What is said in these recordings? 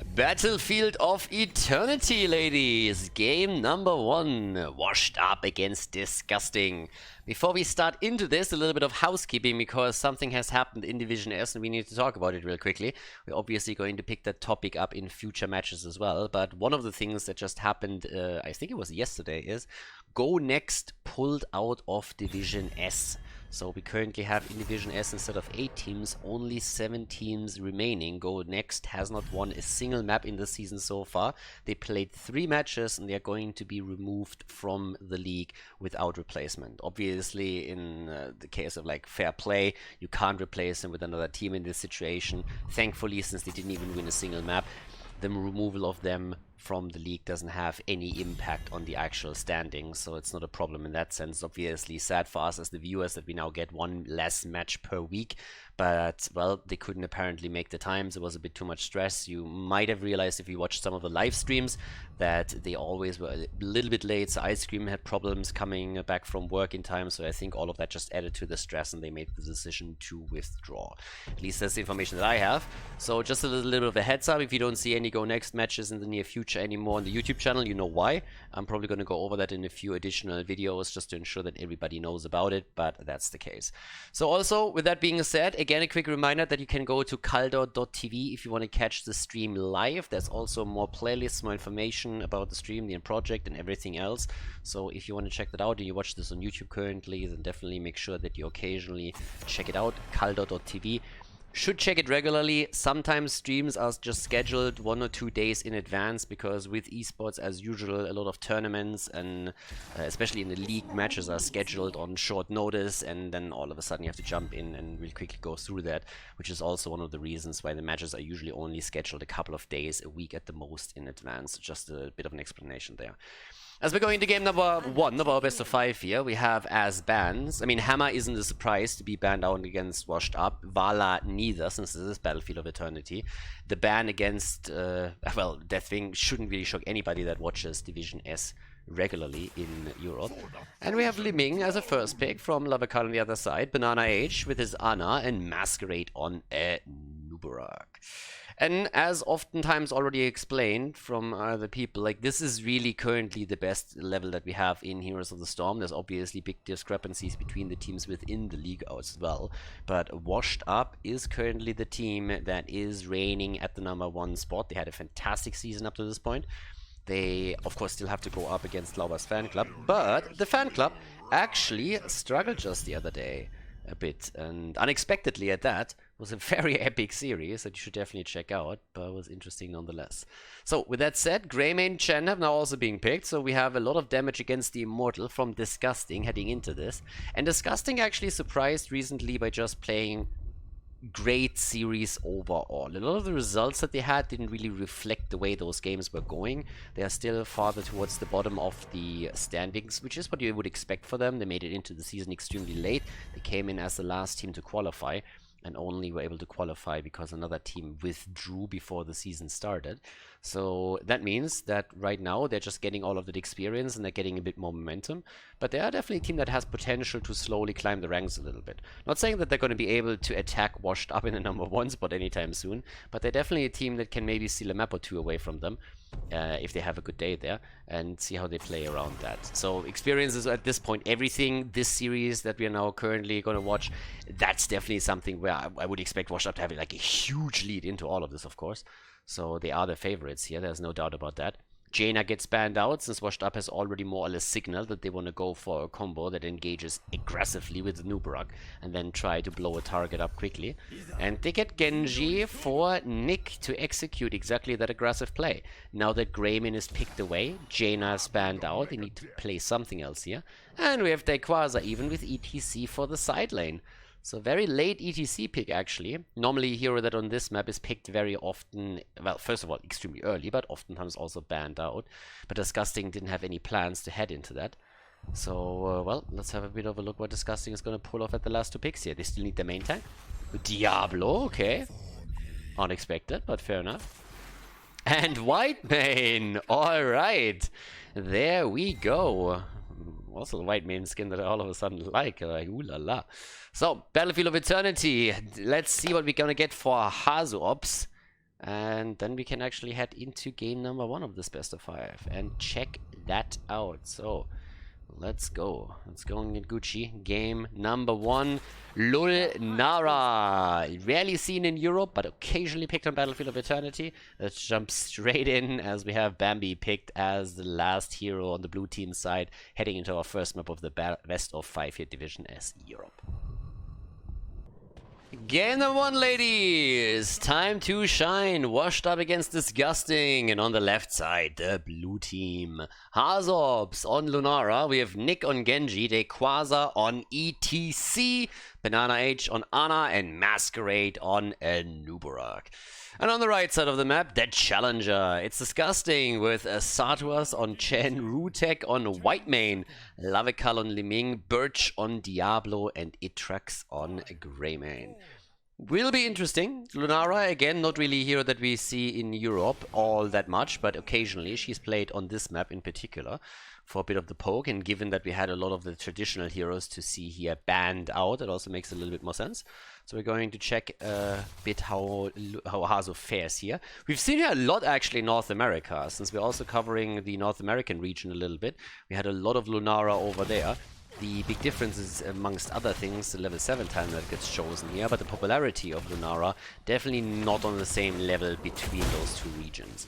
Battlefield of Eternity, ladies. Game number 1. Washed up against Disgusting. Before we start into this, a little bit of housekeeping because something has happened in Division S and we need to talk about it real quickly. We're obviously going to pick that topic up in future matches as well. But one of the things that just happened, I think it was yesterday, is Go Next pulled out of Division S. So we currently have in Division S, instead of 8 teams, only 7 teams remaining. Go Next has not won a single map in the season so far. They played 3 matches and they're going to be removed from the league without replacement. Obviously, in the case of like fair play, you can't replace them with another team in this situation. Thankfully, since they didn't even win a single map, the removal of them from the league doesn't have any impact on the actual standings, so it's not a problem in that sense. Obviously sad for us as the viewers that we now get one less match per week, but well, they couldn't apparently make the times. It was a bit too much stress. You might have realized if you watched some of the live streams that they always were a little bit late. So Ice Cream had problems coming back from work in time, so I think all of that just added to the stress and they made the decision to withdraw. At least that's the information that I have. So just a little bit of a heads up, if you don't see any Go Next matches in the near future anymore on the YouTube channel, you know why. I'm probably going to go over that in a few additional videos just to ensure that everybody knows about it, but that's the case. So also, with that being said, again, a quick reminder that you can go to KhaldorTV if you want to catch the stream live. There's also more playlists, more information about the stream, the project, and everything else. So if you want to check that out and you watch this on YouTube currently, then definitely make sure that you occasionally check it out, KhaldorTV. Should check it regularly. Sometimes streams are just scheduled 1 or 2 days in advance because with esports, as usual, a lot of tournaments and especially in the league, matches are scheduled on short notice, and then all of a sudden you have to jump in and really quickly go through that, which is also one of the reasons why the matches are usually only scheduled a couple of days, a week at the most in advance. Just a bit of an explanation there. As we're going to game number 1 of our best of 5 here, we have as bans. I mean, Hammer isn't a surprise to be banned out against Washed Up. Vala neither, since this is Battlefield of Eternity. The ban against, well, Deathwing shouldn't really shock anybody that watches Division S regularly in Europe. And we have Liming as a first pick from Lavakal on the other side. Banana H with his Ana and Masquerade on a Nubarak. And as oftentimes already explained from other people, like this is really currently the best level that we have in Heroes of the Storm. There's obviously big discrepancies between the teams within the league as well. But Washed Up is currently the team that is reigning at the #1 spot. They had a fantastic season up to this point. They, of course, still have to go up against Lauber's fan club. But the fan club actually struggled just the other day a bit. And unexpectedly at that. Was a very epic series that you should definitely check out, but was interesting nonetheless. So with that said, Greymane Chen have now also been picked, so we have a lot of damage against the Immortal from Disgusting heading into this. And Disgusting actually surprised recently by just playing great series overall. A lot of the results that they had didn't really reflect the way those games were going. They are still farther towards the bottom of the standings, which is what you would expect for them. They made it into the season extremely late. They came in as the last team to qualify, and only were able to qualify because another team withdrew before the season started. So that means that right now they're just getting all of that experience and they're getting a bit more momentum. But they are definitely a team that has potential to slowly climb the ranks a little bit. Not saying that they're going to be able to attack Washed Up in the #1 spot anytime soon, but they're definitely a team that can maybe steal a map or 2 away from them if they have a good day there, and see how they play around that. So experience is at this point everything. This series that we are now currently going to watch, that's definitely something where I would expect Washed Up to have like a huge lead into all of this, of course. So they are the favorites here, there's no doubt about that. Jaina gets banned out since Washed Up has already more or less signaled that they want to go for a combo that engages aggressively with Nubarak and then try to blow a target up quickly. And they get Genji for Nick to execute exactly that aggressive play. Now that Greymane is picked away, Jaina is banned out, they need to play something else here. And we have Daquaza even with ETC for the side lane. So very late ETC pick actually. Normally a hero that on this map is picked very often, well, first of all extremely early, but oftentimes also banned out. But Disgusting didn't have any plans to head into that. So, well, let's have a bit of a look what Disgusting is going to pull off at the last 2 picks here. They still need the main tank. Diablo, okay. Unexpected, but fair enough. And Whitemane, alright. There we go. Also the Whitemane skin that I all of a sudden like ooh la la. So, Battlefield of Eternity. Let's see what we're gonna get for Hazuops. And then we can actually head into game number 1 of this best of 5 and check that out. So let's go. Let's go and get Gucci. Game number 1. Lunara. Rarely seen in Europe, but occasionally picked on Battlefield of Eternity. Let's jump straight in as we have Bambi picked as the last hero on the blue team side, heading into our first map of the best of 5 here Division S Europe. Game number 1, ladies! Time to shine. Washed up against Disgusting. And on the left side, the blue team. Hazorps on Lunara. We have Nick on Genji. Dequaza on ETC. Banana H on Ana. And Masquerade on Nubarak. And on the right side of the map, the Challenger. It's Disgusting with Satuas on Chen, Rutek on Whitemane, Lavekal on Liming, Birch on Diablo, and Itrax on Greymane. Will be interesting. Lunara, again, not really a hero that we see in Europe all that much, but occasionally she's played on this map in particular for a bit of the poke, and given that we had a lot of the traditional heroes to see here banned out, it also makes a little bit more sense. So we're going to check a bit how Hazo fares here. We've seen her a lot actually in North America, since we're also covering the North American region a little bit. We had a lot of Lunara over there. The big difference is, amongst other things, the level 7 time that gets chosen here, but the popularity of Lunara definitely not on the same level between those two regions.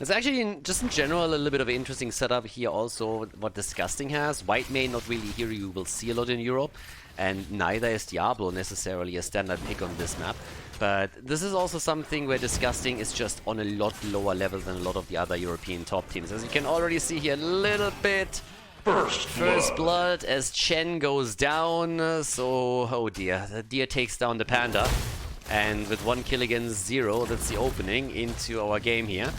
It's actually, just in general, a little bit of an interesting setup here also what Disgusting has. Whitemane, not really a hero you will see a lot in Europe, and neither is Diablo necessarily a standard pick on this map. But this is also something where Disgusting is just on a lot lower level than a lot of the other European top teams. As you can already see here, a little bit First blood as Chen goes down. So, oh dear, the deer takes down the panda. And with 1 kill against 0, that's the opening into our game here.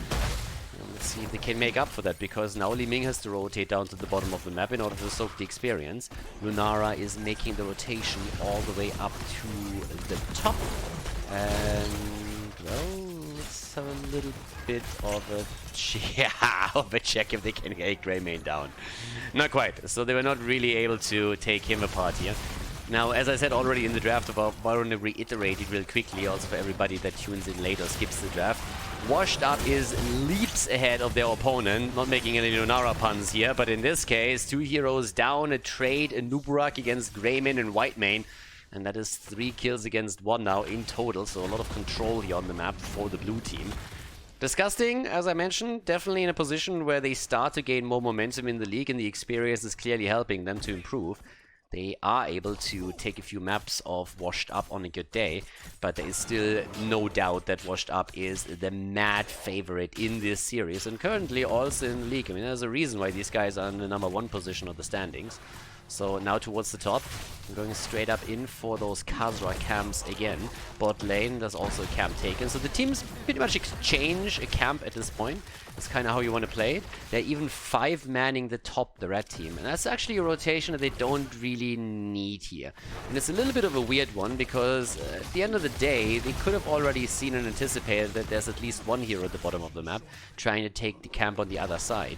Let's see if they can make up for that, because now Li Ming has to rotate down to the bottom of the map in order to soak the experience. Lunara is making the rotation all the way up to the top. And, well, let's have a little bit of a check if they can get Greymane down. Not quite. So they were not really able to take him apart here. Now, as I said already in the draft, I want to reiterate it real quickly, also for everybody that tunes in late or skips the draft. Washed Up is leaps ahead of their opponent, not making any Lunara puns here, but in this case, 2 heroes down, a trade, a Nubarak against Greymane and Whitemane, and that is 3 kills against 1 now in total, so a lot of control here on the map for the blue team. Disgusting, as I mentioned, definitely in a position where they start to gain more momentum in the league, and the experience is clearly helping them to improve. They are able to take a few maps of Washed Up on a good day, but there is still no doubt that Washed Up is the mad favorite in this series, and currently also in the league. I mean, there's a reason why these guys are in the #1 position of the standings. So now towards the top, I'm going straight up in for those Khaldor camps again. Bot lane, there's also a camp taken. So the teams pretty much exchange a camp at this point. That's kind of how you want to play it. They're even 5 manning the top, the red team. And that's actually a rotation that they don't really need here. And it's a little bit of a weird one, because at the end of the day, they could have already seen and anticipated that there's at least 1 hero at the bottom of the map trying to take the camp on the other side.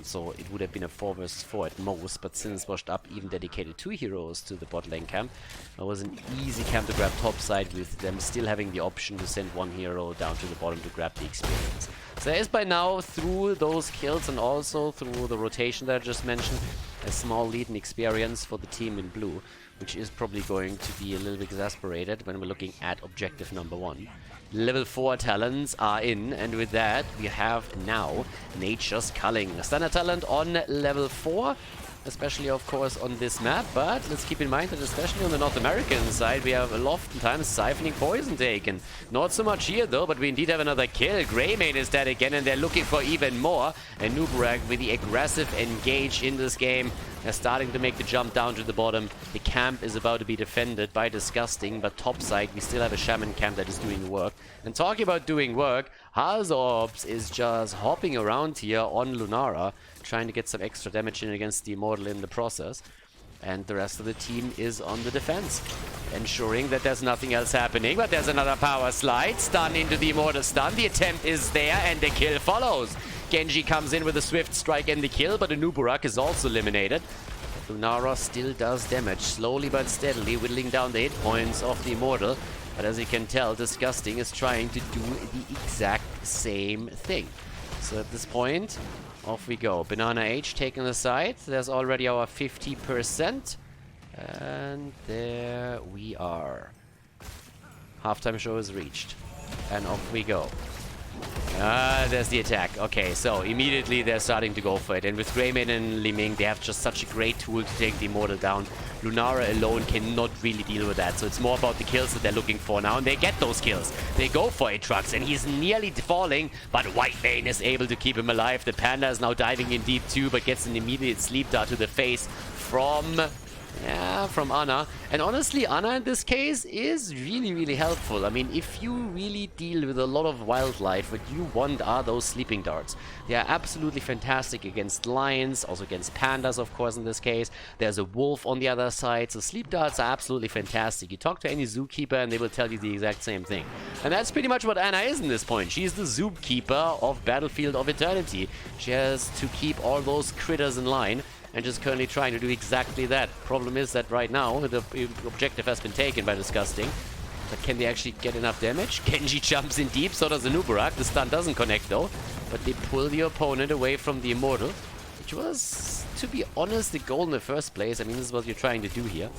So it would have been a 4 vs 4 at most, but since Washed Up even dedicated 2 heroes to the bot lane camp, it was an easy camp to grab top side, with them still having the option to send 1 hero down to the bottom to grab the experience. So there is by now, through those kills and also through the rotation that I just mentioned, a small lead in experience for the team in blue, which is probably going to be a little bit exasperated when we're looking at objective #1. Level 4 talents are in, and with that we have now Nature's Culling. A standard talent on level 4, especially of course on this map, but let's keep in mind that especially on the North American side we have oftentimes siphoning poison taken. Not so much here though, but we indeed have another kill. Greymane is dead again, and they're looking for even more. And Nubarak with the aggressive engage in this game. They're starting to make the jump down to the bottom. The camp is about to be defended by Disgusting, but topside we still have a Shaman camp that is doing work. And talking about doing work, Hazorps is just hopping around here on Lunara, trying to get some extra damage in against the Immortal in the process. And the rest of the team is on the defense, ensuring that there's nothing else happening. But there's another power slide, stun into the Immortal stun. The attempt is there, and the kill follows. Genji comes in with a swift strike and the kill, but Nubarak is also eliminated. Lunara still does damage, slowly but steadily whittling down the hit points of the Immortal. But as you can tell, Disgusting is trying to do the exact same thing. So at this point, off we go. Banana H taking the side. There's already our 50%. And there we are. Halftime show is reached. And off we go. There's the attack. Okay, so immediately they're starting to go for it. And with Greymane and Li Ming, they have just such a great tool to take the Immortal down. Lunara alone cannot really deal with that. So it's more about the kills that they're looking for now. And they get those kills. They go for Aatrox. And he's nearly falling. But Whitemane is able to keep him alive. The Panda is now diving in deep too. But gets an immediate sleep dart to the face from Ana. And honestly, Ana in this case is really, really helpful. I mean, if you really deal with a lot of wildlife, what you want are those sleeping darts. They are absolutely fantastic against lions, also against pandas, of course, in this case. There's a wolf on the other side, so sleep darts are absolutely fantastic. You talk to any zookeeper and they will tell you the exact same thing. And that's pretty much what Ana is in this point. She's the zookeeper of Battlefield of Eternity. She has to keep all those critters in line. And just currently trying to do exactly that. Problem is that right now, the objective has been taken by Disgusting. But can they actually get enough damage? Genji jumps in deep, so does the Nubarak. The stun doesn't connect though. But they pull the opponent away from the Immortal. Which was, to be honest, the goal in the first place. I mean, this is what you're trying to do here.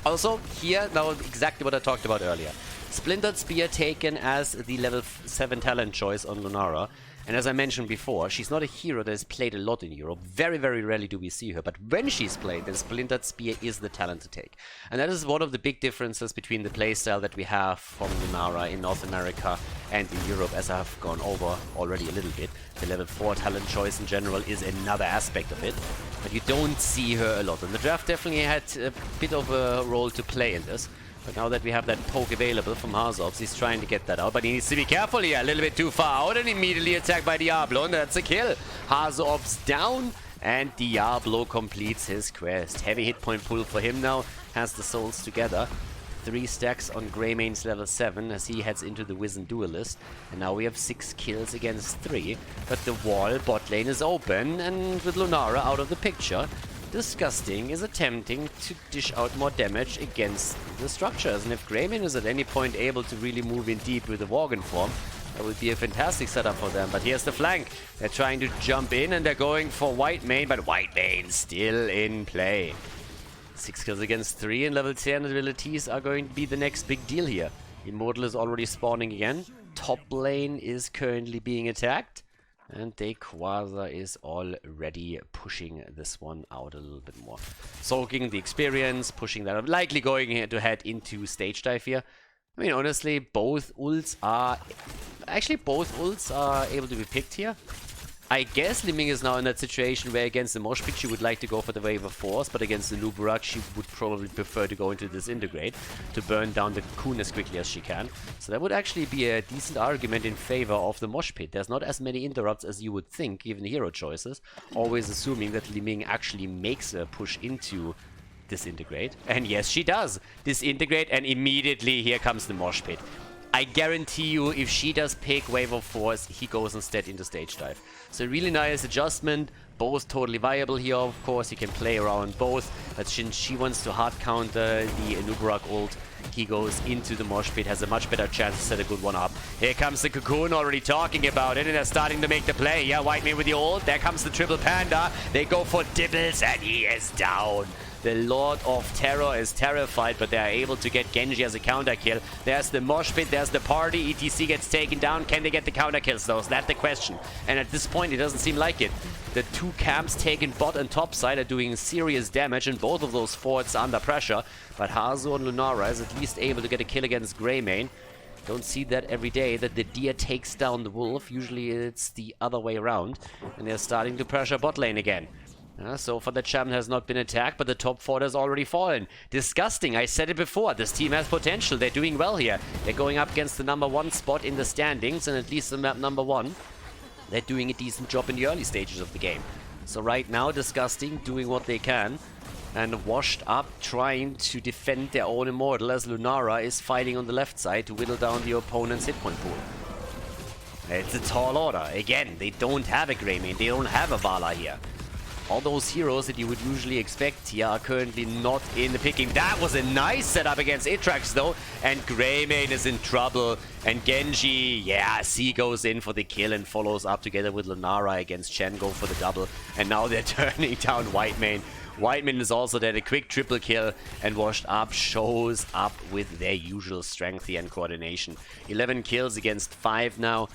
Also, here, now exactly what I talked about earlier. Splintered Spear taken as the level 7 talent choice on Lunara. And as I mentioned before, she's not a hero that is played a lot in Europe. Very, very rarely do we see her. But when she's played, then Splintered Spear is the talent to take. And that is one of the big differences between the playstyle that we have from Lunara in North America and in Europe, as I have gone over already a little bit. The level 4 talent choice in general is another aspect of it. But you don't see her a lot. And the draft definitely had a bit of a role to play in this. But now that we have that poke available from Hazops, he's trying to get that out. But he needs to be careful here. A little bit too far out and immediately attacked by Diablo. And that's a kill. Hazops down. And Diablo completes his quest. Heavy hit point pull for him now. Has the souls together. 3 stacks on Greymane's level 7 as he heads into the Wizen Duelist. And now we have 6 kills against 3. But the wall bot lane is open. And with Lunara out of the picture, Disgusting is attempting to dish out more damage against the structures. And if Greymane is at any point able to really move in deep with the Worgen form, that would be a fantastic setup for them. But here's the flank. They're trying to jump in and they're going for Whitemane, but Whitemane still in play. 6 kills against 3 and level 10 abilities are going to be the next big deal here. Immortal is already spawning again. Top lane is currently being attacked. And Quasar is already pushing this one out a little bit more. Soaking the experience, pushing that up. Likely going to head into stage dive here. I mean, honestly, both ults are... Actually, both ults are able to be picked here. I guess Li Ming is now in that situation where against the Mosh Pit she would like to go for the Wave of Force, but against the Nubarak she would probably prefer to go into Disintegrate to burn down the Cocoon as quickly as she can. So that would actually be a decent argument in favor of the Mosh Pit. There's not as many interrupts as you would think, given the hero choices, always assuming that Li Ming actually makes a push into Disintegrate. And yes, she does! Disintegrate, and immediately here comes the Mosh Pit. I guarantee you, if she does pick Wave of Force, he goes instead into Stage Dive. So really nice adjustment, both totally viable here, of course. He can play around both, but since she wants to hard counter the Nubarak ult, he goes into the Mosh Pit, has a much better chance to set a good one up. Here comes the Cocoon, already talking about it, and they're starting to make the play. Yeah, Whitemane with the ult, there comes the Triple Panda, they go for Dibbles, and he is down. The Lord of Terror is terrified, but they are able to get Genji as a counter kill. There's the Mosh Pit, there's the party. ETC gets taken down. Can they get the counter kills though? Is that the question? And at this point, it doesn't seem like it. The 2 camps taken bot and top side are doing serious damage, and both of those forts are under pressure. But Hazu and Lunara is at least able to get a kill against Greymane. Don't see that every day, that the deer takes down the wolf. Usually it's the other way around. And they're starting to pressure bot lane again. So far the champion has not been attacked, but the top fort has already fallen. Disgusting, I said it before, this team has potential, they're doing well here. They're going up against the #1 spot in the standings, and at least the map #1. They're doing a decent job in the early stages of the game. So right now, Disgusting doing what they can. And Washed Up trying to defend their own Immortal as Lunara is fighting on the left side to whittle down the opponent's hit point pool. It's a tall order. Again, they don't have a Greymane, they don't have a Vala here. All those heroes that you would usually expect here are currently not in the picking. That was a nice setup against Atrax though, and Greymane is in trouble. And Genji, yeah, C goes in for the kill and follows up together with Lunara against Chen, go for the double. And now they're turning down Whitemane. Whitemane is also there, a quick triple kill, and Washed Up shows up with their usual strength here and coordination. 11 kills against 5 now.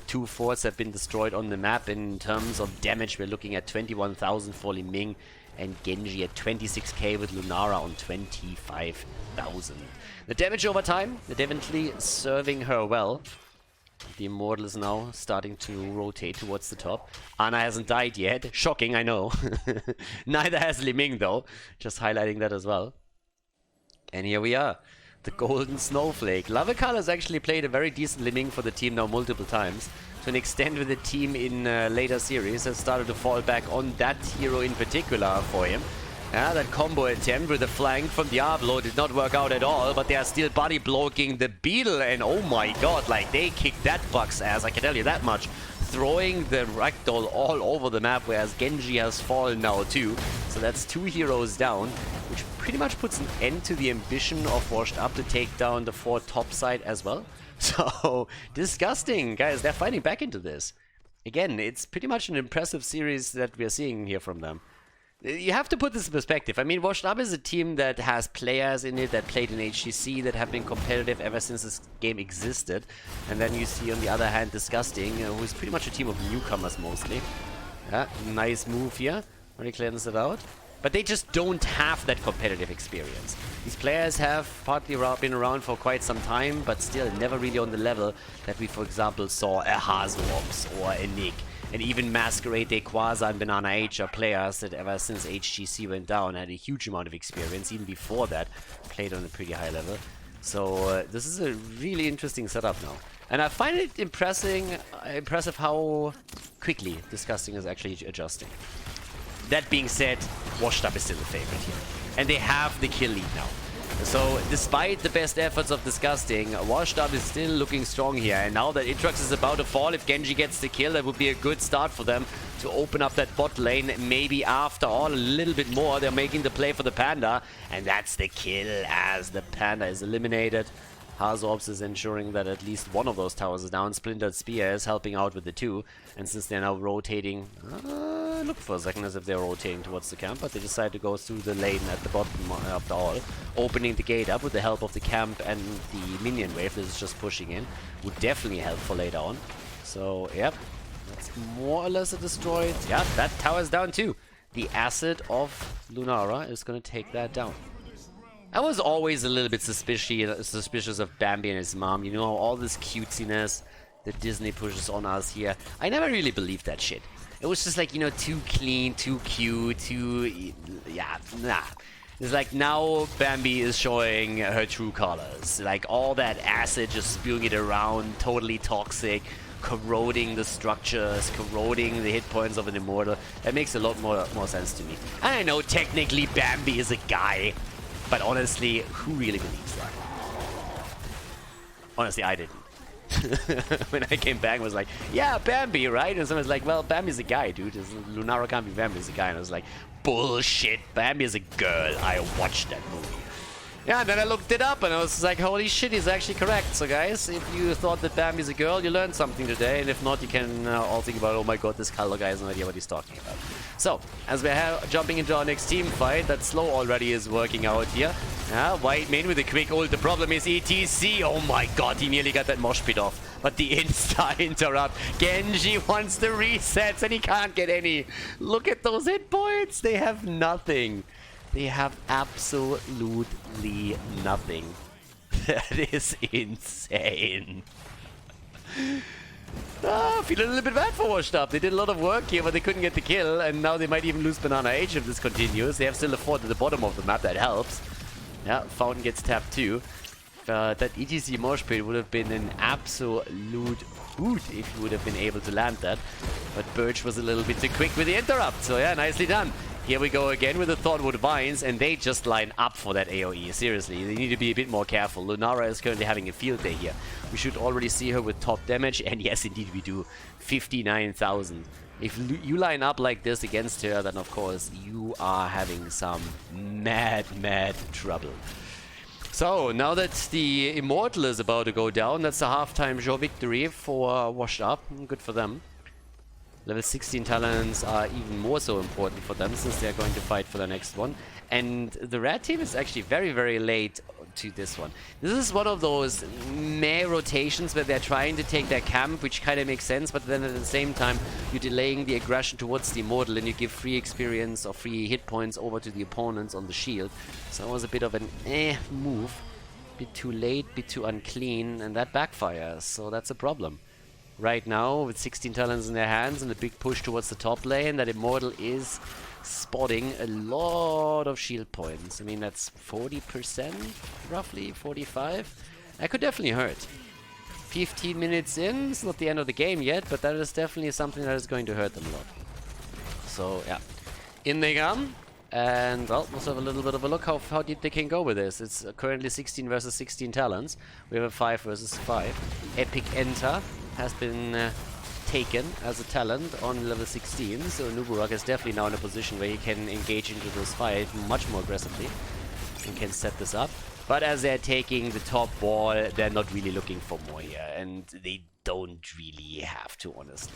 2 forts have been destroyed on the map. In terms of damage, we're looking at 21,000 for Li Ming, and Genji at 26k with Lunara on 25,000. The damage over time, they're definitely serving her well. The Immortal is now starting to rotate towards the top. Ana hasn't died yet. Shocking, I know. Neither has Li Ming though. Just highlighting that as well. And here we are. The Golden Snowflake. Lavakal has actually played a very decent Li Ming for the team now multiple times. To an extent with the team in later series has started to fall back on that hero in particular for him. Yeah, that combo attempt with the flank from Diablo did not work out at all, but they are still body blocking the Beetle, and oh my god, like they kicked that Buck's ass, I can tell you that much. Throwing the Ragdoll all over the map, whereas Genji has fallen now too. So that's 2 heroes down, which pretty much puts an end to the ambition of Washed Up to take down the 4 top side as well. So, disgusting, guys, they're fighting back into this. Again, it's pretty much an impressive series that we're seeing here from them. You have to put this in perspective. I mean, Washed Up is a team that has players in it that played in HGC, that have been competitive ever since this game existed. And then you see, on the other hand, Disgusting, who's pretty much a team of newcomers mostly. Yeah, nice move here. Really cleanse it out. But they just don't have that competitive experience. These players have partly been around for quite some time, but still never really on the level that we, for example, saw a Hazops or a Nick. And even Masquerade, Quasar, and Banana H are players that ever since HGC went down had a huge amount of experience. Even before that, played on a pretty high level. So this is a really interesting setup now. And I find it impressive how quickly Disgusting is actually adjusting. That being said, Washed Up is still the favorite here. And they have the kill lead now. So, despite the best efforts of Disgusting, Washed Up is still looking strong here. And now that Atrax is about to fall, if Genji gets the kill, that would be a good start for them to open up that bot lane. Maybe after all, a little bit more. They're making the play for the Panda. And that's the kill as the Panda is eliminated. Hazops is ensuring that at least one of those towers is down. Splintered Spear is helping out with the 2. And since they're now rotating, look for a second as if they're rotating towards the camp, but they decide to go through the lane at the bottom after all. Opening the gate up with the help of the camp and the minion wave that is just pushing in would definitely help for later on. So, yep, that's more or less a destroyed. Yeah, that tower's down too. The asset of Lunara is going to take that down. I was always a little bit suspicious of Bambi and his mom. You know, all this cutesiness that Disney pushes on us here. I never really believed that shit. It was just like, you know, too clean, too cute, too... yeah, nah. It's like now Bambi is showing her true colors. Like all that acid just spewing it around, totally toxic, corroding the structures, corroding the hit points of an Immortal. That makes a lot more sense to me. And I know technically Bambi is a guy. But honestly, who really believes that? Honestly, I didn't. When I came back, I was like, yeah, Bambi, right? And someone's like, well, Bambi's a guy, dude. Lunara can't be Bambi, he's a guy. And I was like, bullshit, Bambi is a girl. I watched that movie. Yeah, and then I looked it up and I was like, holy shit, he's actually correct. So guys, if you thought that Bambi's a girl, you learned something today. And if not, you can all think about, oh my god, this Khaldor guy has no idea what he's talking about. So, as we're jumping into our next team fight, that slow already is working out here. Whitemane with a quick ult. The problem is ETC. Oh my god, he nearly got that mosh pit off. But the insta interrupt. Genji wants the resets and he can't get any. Look at those hit points. They have nothing. They have absolutely nothing. That is insane. I feel a little bit bad for Washed Up. They did a lot of work here, but they couldn't get the kill. And now they might even lose Banana H if this continues. They have still a fort at the bottom of the map. That helps. Yeah, Fountain gets tapped too. That ETC mosh pit would have been an absolute hoot if you would have been able to land that. But Birch was a little bit too quick with the interrupt. So yeah, nicely done. Here we go again with the Thoughtwood Vines, and they just line up for that AoE. Seriously, they need to be a bit more careful. Lunara is currently having a field day here. We should already see her with top damage, and yes, indeed we do. 59,000. If you line up like this against her, then of course you are having some mad trouble. So, now that the Immortal is about to go down, that's a halftime show victory for Washed Up. Good for them. Level 16 talents are even more so important for them since they're going to fight for the next one. And the red team is actually very late to this one. This is one of those meh rotations where they're trying to take their camp, which kind of makes sense, but then at the same time you're delaying the aggression towards the Immortal and you give free experience or free hit points over to the opponents on the shield. So it was a bit of an move. Bit too late, bit too unclean, and that backfires, so that's a problem. Right now, with 16 talents in their hands and a big push towards the top lane, that Immortal is spotting a lot of shield points. I mean, that's 40%, roughly, 45. That could definitely hurt. 15 minutes in, it's not the end of the game yet, but that is definitely something that is going to hurt them a lot. So, yeah. In they come. And, well, let's have a little bit of a look how deep they can go with this. It's currently 16 versus 16 talents. We have a 5 versus 5. Epic Enter has been taken as a talent on level 16, so Nuburak is definitely now in a position where he can engage into this fight much more aggressively and can set this up. But as they're taking the top wall, they're not really looking for more here, and they don't really have to, honestly.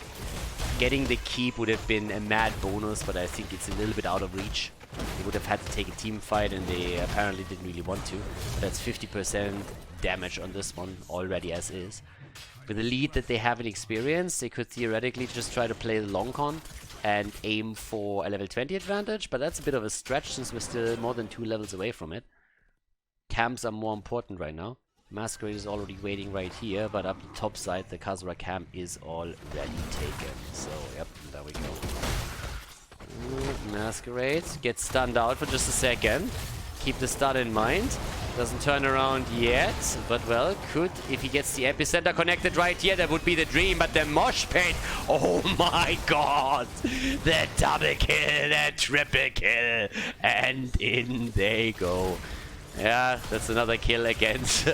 Getting the keep would have been a mad bonus, but I think it's a little bit out of reach. They would have had to take a team fight, and they apparently didn't really want to. That's 50% damage on this one already as is. With the lead that they have in experience, they could theoretically just try to play the long con and aim for a level 20 advantage, but that's a bit of a stretch since we're still more than 2 levels away from it. Camps are more important right now. Masquerade is already waiting right here, but up the top side, the Khaldor camp is already taken. So, yep, there we go. Masquerade gets stunned out for just a second. Keep the stun in mind. Doesn't turn around yet, but well, could. If he gets the epicenter connected right here, that would be the dream, but the mosh pit, oh my god! The double kill, the triple kill, and in they go. Yeah, that's another kill against,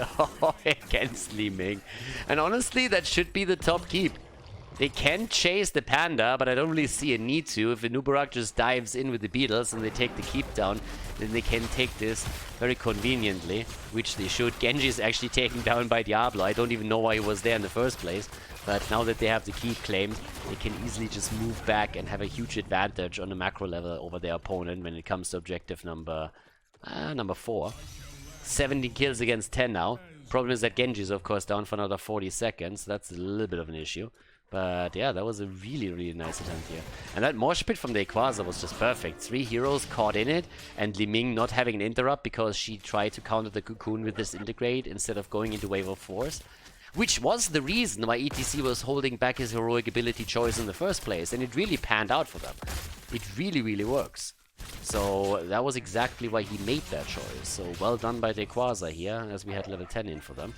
against Li Ming. And honestly, that should be the top keep. They can chase the Panda, but I don't really see a need to. If the Nuburak just dives in with the Beetles and they take the keep down, then they can take this very conveniently, which they should. Genji is actually taken down by Diablo. I don't even know why he was there in the first place. But now that they have the keep claimed, they can easily just move back and have a huge advantage on the macro level over their opponent when it comes to objective number 4. 70 kills against 10 now. Problem is that Genji is of course down for another 40 seconds. That's a little bit of an issue. But yeah, that was a really nice attempt here. And that mosh pit from the Equaza was just perfect. 3 heroes caught in it, and Li Ming not having an interrupt because she tried to counter the cocoon with this integrate instead of going into wave of force. Which was the reason why ETC was holding back his heroic ability choice in the first place, and it really panned out for them. It really works. So that was exactly why he made that choice. So well done by the Equaza here, as we had level 10 in for them.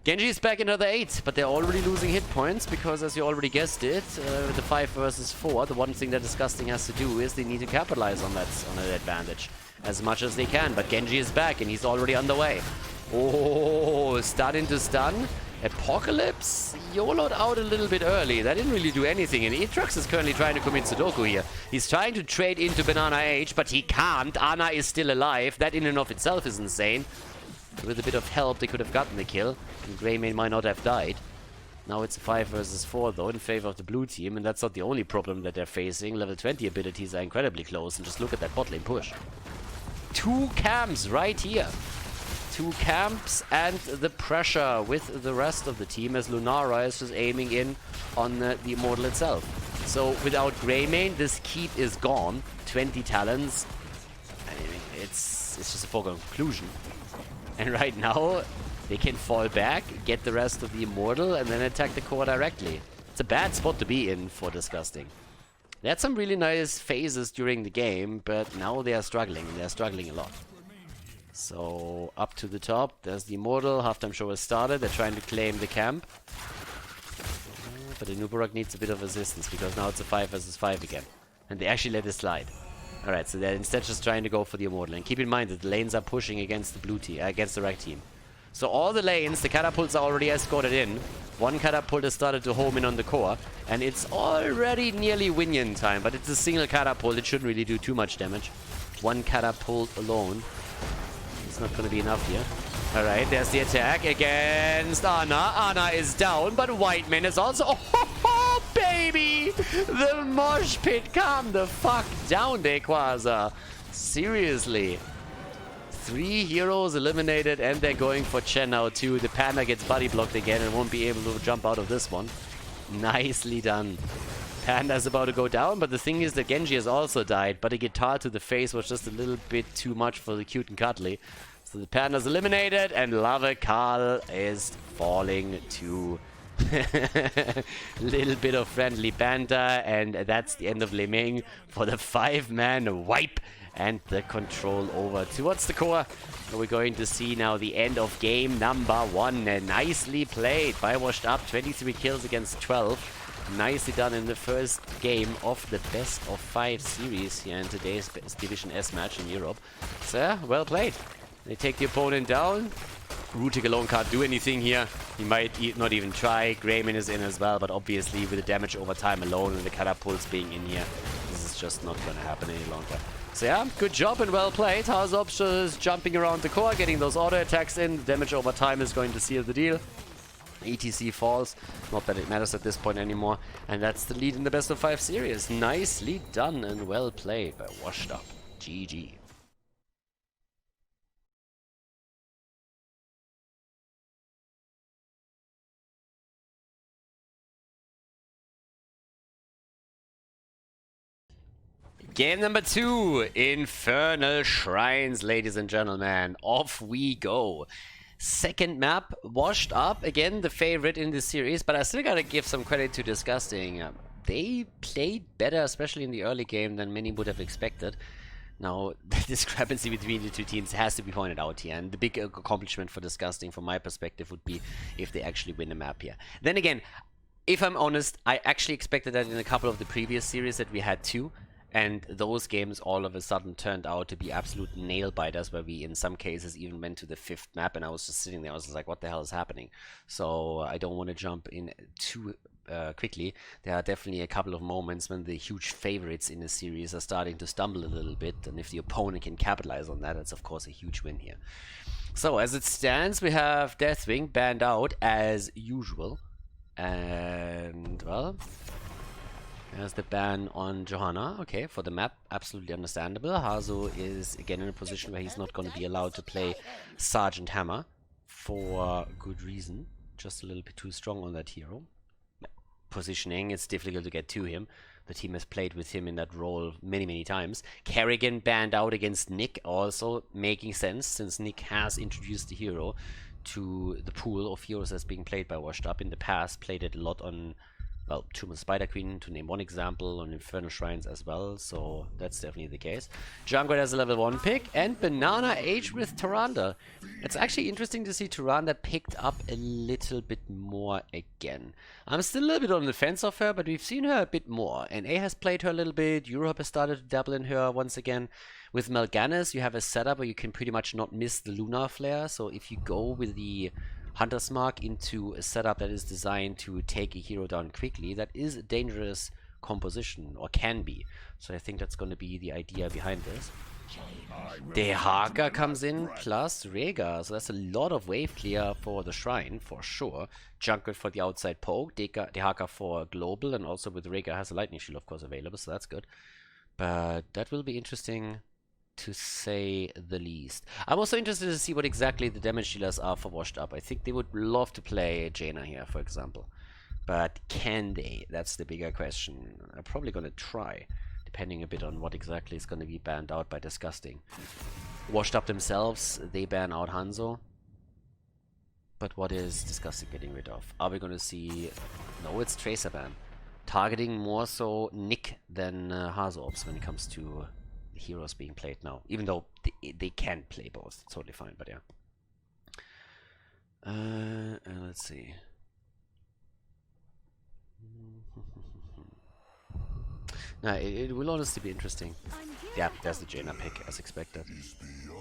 Genji is back another 8, but they're already losing hit points because, as you already guessed it, with the 5 versus 4, the one thing that Disgusting has to do is they need to capitalize on that advantage as much as they can. But Genji is back and he's already underway. Oh, stun into stun. Apocalypse YOLO'd out a little bit early. That didn't really do anything, and Aatrox is currently trying to commit Sudoku here. He's trying to trade into Banana H, but he can't. Ana is still alive. That in and of itself is insane. With a bit of help, they could have gotten the kill, and Greymane might not have died. Now it's a 5 versus 4, though, in favor of the blue team, and that's not the only problem that they're facing. Level 20 abilities are incredibly close, and just look at that bot lane push. 2 camps right here. 2 camps and the pressure with the rest of the team, as Lunara is just aiming in on the Immortal itself. So without Greymane, this keep is gone. 20 talents. I mean, it's just a foregone conclusion. And right now, they can fall back, get the rest of the Immortal, and then attack the core directly. It's a bad spot to be in for Disgusting. They had some really nice phases during the game, but now they are struggling. They're struggling a lot. So, up to the top, there's the Immortal. Halftime show has started. They're trying to claim the camp. But the Nuburak needs a bit of assistance, because now it's a 5 versus 5 again. And they actually let it slide. Alright, so they're instead just trying to go for the Immortal. And keep in mind that the lanes are pushing against the blue team, against the red team. So all the lanes, the catapults are already escorted in. One catapult has started to home in on the core, and it's already nearly Winion time, but it's a single catapult. It shouldn't really do too much damage. One catapult alone. It's not going to be enough here. Alright, there's the attack against Ana. Ana is down, but Whiteman is also... Oh, baby! The mosh pit, calm the fuck down, Dequaza. Seriously. 3 heroes eliminated, and they're going for Chen now too. The Panda gets body blocked again and won't be able to jump out of this one. Nicely done. Panda's about to go down, but the thing is that Genji has also died, but a guitar to the face was just a little bit too much for the cute and cuddly. So the Panda's eliminated, and Lava Carl is falling to little bit of friendly banter, and that's the end of Li Ming for the 5-man wipe. And the control over towards the core. And we're going to see now the end of game number 1. Nicely played by Washed Up. 23 kills against 12. Nicely done in the first game of the best of 5 series here in today's Division S match in Europe. So, well played. They take the opponent down. Rutik alone can't do anything here. He might not even try. Greyman is in as well, but obviously with the damage over time alone and the catapults being in here, this is just not going to happen any longer. So yeah, good job and well played. Hazops is jumping around the core, getting those auto attacks in. The damage over time is going to seal the deal. ETC falls. Not that it matters at this point anymore. And that's the lead in the best of 5 series. Nicely done and well played by Washed Up. GG. Game number 2, Infernal Shrines, ladies and gentlemen. Off we go. Second map, Washed Up. Again, the favorite in this series, but I still gotta give some credit to Disgusting. They played better, especially in the early game, than many would have expected. Now, the discrepancy between the two teams has to be pointed out here, and the big accomplishment for Disgusting, from my perspective, would be if they actually win a map here. Then again, if I'm honest, I actually expected that in a couple of the previous series that we had too. And those games all of a sudden turned out to be absolute nail-biters, where we in some cases even went to the 5th map, and I was just sitting there, I was just like, what the hell is happening? So I don't want to jump in too quickly. There are definitely a couple of moments when the huge favorites in the series are starting to stumble a little bit, and if the opponent can capitalize on that, it's of course a huge win here. So as it stands, we have Deathwing banned out as usual. And, well... there's the ban on Johanna. Okay, for the map, absolutely understandable. Hazo is again in a position where he's not going to be allowed to play Sergeant Hammer for good reason. Just a little bit too strong on that hero. Positioning, it's difficult to get to him. The team has played with him in that role many times. Kerrigan banned out against Nick, also making sense since Nick has introduced the hero to the pool of heroes that's being played by Washed Up in the past. Played it a lot on... well, Tomb of Spider Queen, to name one example, on Infernal Shrines as well, so that's definitely the case. Junkrat has a level 1 pick, and Banana Age with Tyrande. It's actually interesting to see Tyrande picked up a little bit more again. I'm still a little bit on the fence of her, but we've seen her a bit more. NA has played her a little bit, Europe has started to dabble in her once again. With Mal'Ganis, you have a setup where you can pretty much not miss the Lunar Flare, so if you go with the Hunter's Mark into a setup that is designed to take a hero down quickly, that is a dangerous composition, or can be. So I think that's going to be the idea behind this. Dehaka comes in, plus Rhaegar, so that's a lot of wave clear for the Shrine, for sure. Junkrat for the outside poke, Dehaka for global, and also with Rhaegar has a lightning shield, of course, available, so that's good. But that will be interesting, to say the least. I'm also interested to see what exactly the damage dealers are for Washed Up. I think they would love to play Jaina here, for example. But can they? That's the bigger question. I'm probably going to try, depending a bit on what exactly is going to be banned out by Disgusting. Washed Up themselves, they ban out Hanzo. But what is Disgusting getting rid of? Are we going to see... no, it's Tracer ban. Targeting more so Nick than Hazops when it comes to heroes being played now, even though they can play both. Totally fine, but yeah. Let's see. Nah, it will honestly be interesting. Yeah, there's the Jaina pick, as expected.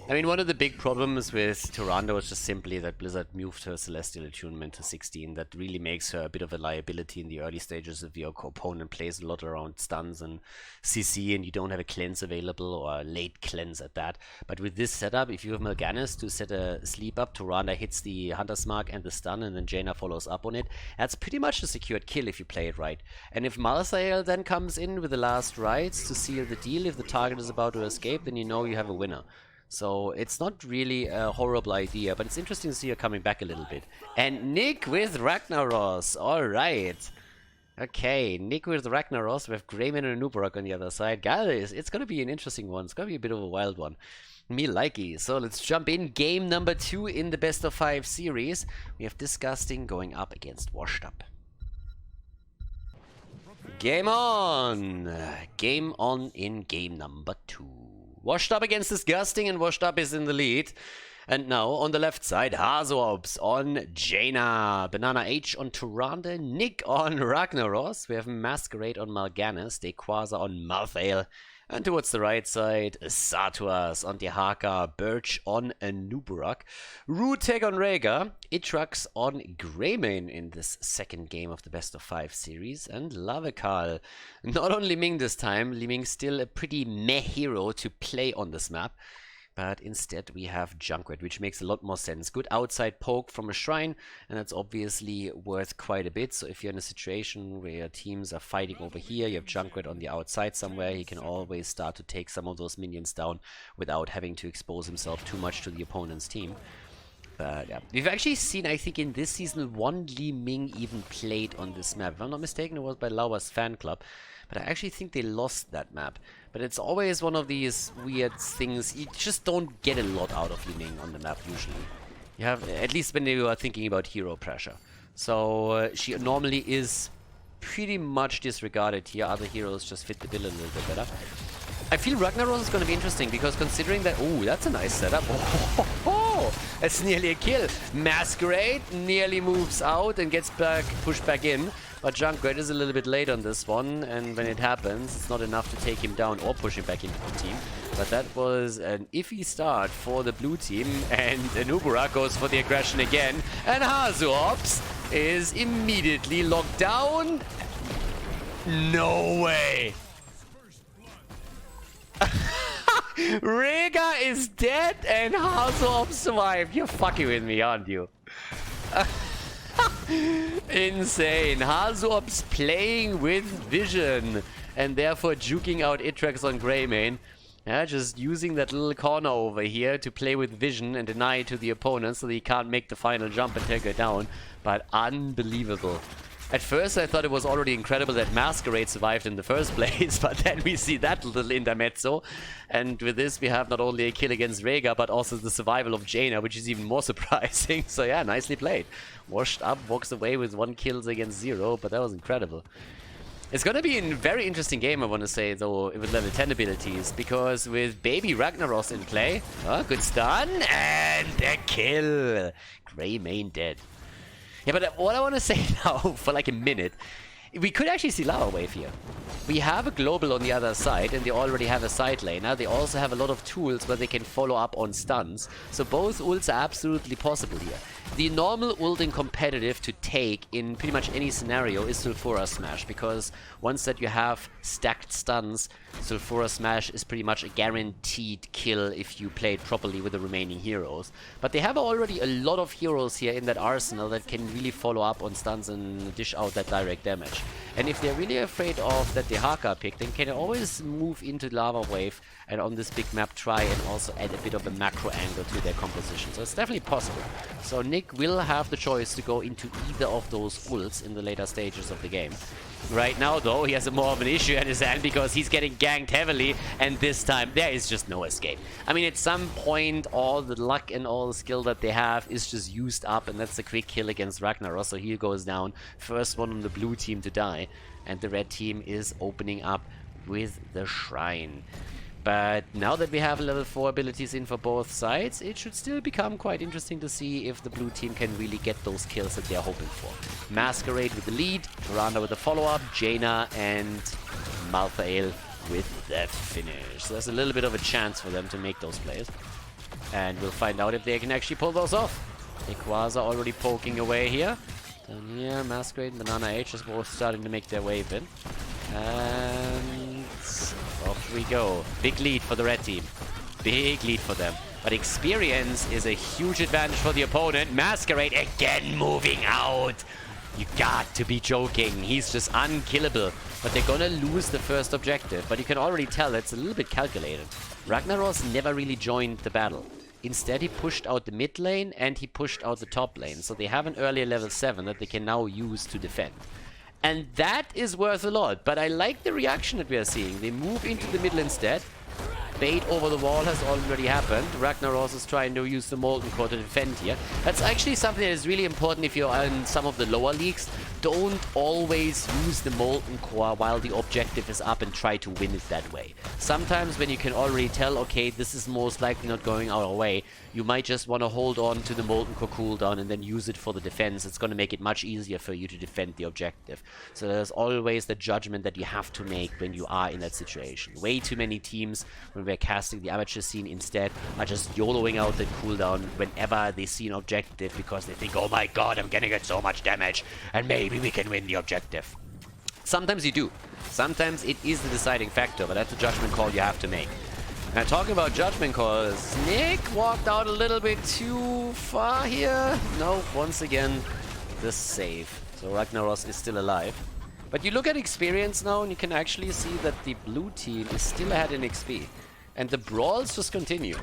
I mean, one of the big problems with Tyrande was just simply that Blizzard moved her Celestial Attunement to 16. That really makes her a bit of a liability in the early stages if your opponent plays a lot around stuns and CC and you don't have a cleanse available, or a late cleanse at that. But with this setup, if you have Mal'Ganis to set a sleep up, Tyrande hits the Hunter's Mark and the stun, and then Jaina follows up on it. That's pretty much a secured kill if you play it right. And if Malthael then comes in with the last rites to seal the deal, if the target is about to escape, then you know you have a winner. So it's not really a horrible idea, but it's interesting to see her coming back a little bit. And Nick with Ragnaros. Alright. Okay, Nick with Ragnaros. We have Greymane and Nubarak on the other side. Guys, it's going to be an interesting one. It's going to be a bit of a wild one. Me likey. So let's jump in. Game number 2 in the best of 5 series. We have Disgusting going up against Washed Up. Game on! Game on in game number 2. Washed Up against Disgusting, and Washed Up is in the lead. And now on the left side, Hazorbs on Jaina, Banana H on Tyrande, Nick on Ragnaros. We have Masquerade on Mal'Ganis, Dequaza on Malthael. And towards the right side, Satuas on Dehaka, Birch on Nubarak, Rutek on Rhaegar, Itrax on Greymane in this second game of the best of 5 series, and Lavekal. Not on Liming this time, Liming still a pretty meh hero to play on this map. But instead we have Junkrat, which makes a lot more sense. Good outside poke from a shrine, and that's obviously worth quite a bit. So if you're in a situation where your teams are fighting over here, you have Junkrat on the outside somewhere, he can always start to take some of those minions down without having to expose himself too much to the opponent's team. But yeah, we've actually seen, I think in this season, one Li Ming even played on this map. If I'm not mistaken, it was by Laua's fan club. But I actually think they lost that map. But it's always one of these weird things. You just don't get a lot out of Li Ming on the map usually. You have, at least when you are thinking about hero pressure. So she normally is pretty much disregarded here. Other heroes just fit the bill a little bit better. I feel Ragnaros is going to be interesting because considering that... Oh, that's a nice setup. Oh, that's nearly a kill. Masquerade nearly moves out and gets pushed back in. But Junkrat is a little bit late on this one, and when it happens, it's not enough to take him down or push him back into the team. But that was an iffy start for the blue team, and Nubarak goes for the aggression again, and Hazorbs is immediately locked down. No way! Rhaegar is dead and Hazorbs survived. You're fucking with me, aren't you? Insane. Hazorbs playing with vision and therefore juking out Itrax on Greymane. Yeah, just using that little corner over here to play with vision and deny it to the opponent so that he can't make the final jump and take her down. But unbelievable. At first I thought it was already incredible that Masquerade survived in the first place, but then we see that little intermezzo. And with this we have not only a kill against Rhaegar, but also the survival of Jaina, which is even more surprising. So yeah, nicely played. Washed Up walks away with 1 kill against 0, but that was incredible. It's gonna be a very interesting game, I want to say, though, with level 10 abilities, because with Baby Ragnaros in play, good stun, and a kill. Greymane dead. Yeah, but what I want to say now, for like a minute, we could actually see Lava Wave here. We have a global on the other side, and they already have a side laner. They also have a lot of tools where they can follow up on stuns. So both ults are absolutely possible here. The normal ult in competitive to take in pretty much any scenario is Sulfura Smash, because once that you have stacked stuns, Sulfura Smash is pretty much a guaranteed kill if you play it properly with the remaining heroes. But they have already a lot of heroes here in that arsenal that can really follow up on stuns and dish out that direct damage. And if they're really afraid of that Dehaka pick, then can always move into Lava Wave and on this big map try and also add a bit of a macro angle to their composition. So it's definitely possible. So Nick will have the choice to go into either of those ults in the later stages of the game. Right now, though, he has more of an issue at his hand because he's getting ganked heavily, and this time there is just no escape. I mean, at some point, all the luck and all the skill that they have is just used up, and that's a quick kill against Ragnaros, so he goes down. First one on the blue team to die, and the red team is opening up with the Shrine. But now that we have level 4 abilities in for both sides, it should still become quite interesting to see if the blue team can really get those kills that they're hoping for. Masquerade with the lead, Tyrande with the follow-up, Jaina and Malthael with the finish. So there's a little bit of a chance for them to make those plays. And we'll find out if they can actually pull those off. Equaza already poking away here. Down here, Masquerade and Banana H is both starting to make their wave in. And off we go. Big lead for the red team. Big lead for them. But experience is a huge advantage for the opponent. Masquerade again moving out. You got to be joking. He's just unkillable. But they're gonna lose the first objective. But you can already tell it's a little bit calculated. Ragnaros never really joined the battle. Instead, he pushed out the mid lane and he pushed out the top lane. So they have an earlier level 7 that they can now use to defend. And that is worth a lot. But I like the reaction that we are seeing. They move into the middle instead. Bait over the wall has already happened. Ragnaros is trying to use the Molten Core to defend here. That's actually something that is really important if you're in some of the lower leagues. Don't always use the Molten Core while the objective is up and try to win it that way. Sometimes when you can already tell, okay, this is most likely not going our way, you might just want to hold on to the Molten Core cooldown and then use it for the defense. It's going to make it much easier for you to defend the objective. So there's always the judgment that you have to make when you are in that situation. Way too many teams, when we're casting the amateur scene instead, are just YOLOing out the cooldown whenever they see an objective because they think, oh my god, I'm gonna get so much damage and maybe we can win the objective. Sometimes you do. Sometimes it is the deciding factor, but that's a judgment call you have to make. Now, talking about judgment calls, Nick walked out a little bit too far here. No, once again, the save. So Ragnaros is still alive. But you look at experience now and you can actually see that the blue team is still ahead in XP. And the brawls just continue.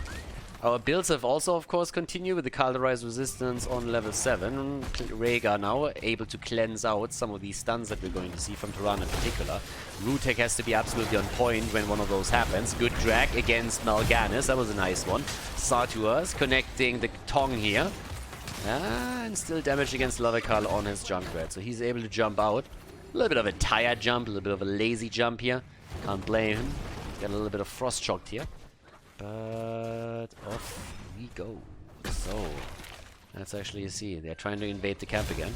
Our builds have also, of course, continued with the Khaldor's resistance on level 7. Rhaegar now able to cleanse out some of these stuns that we're going to see from Turan in particular. Rootek has to be absolutely on point when one of those happens. Good drag against Mal'Ganis. That was a nice one. Sartuas connecting the Tong here. And still damage against Lavekal on his Junkrat. So he's able to jump out. A little bit of a tired jump, a little bit of a lazy jump here. Can't blame him. Got a little bit of frost shocked here. But off we go. So, that's actually, you see, they're trying to invade the camp again.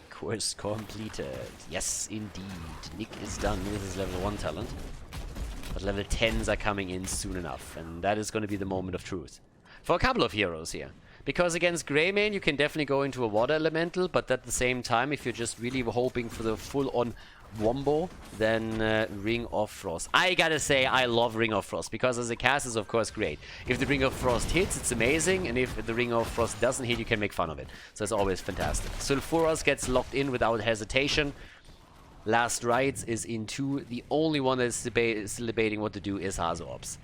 Course completed. Yes, indeed. Nick is done with his level 1 talent. But level 10s are coming in soon enough. And that is going to be the moment of truth. For a couple of heroes here. Because against Greymane, you can definitely go into a water elemental, but at the same time, if you're just really hoping for the full-on wombo, then Ring of Frost. I gotta say, I love Ring of Frost, because as a cast is of course great. If the Ring of Frost hits, it's amazing, and if the Ring of Frost doesn't hit, you can make fun of it. So it's always fantastic. Sulfuras gets locked in without hesitation. Last Rites is in 2. The only one that is still debating what to do is Hazorps.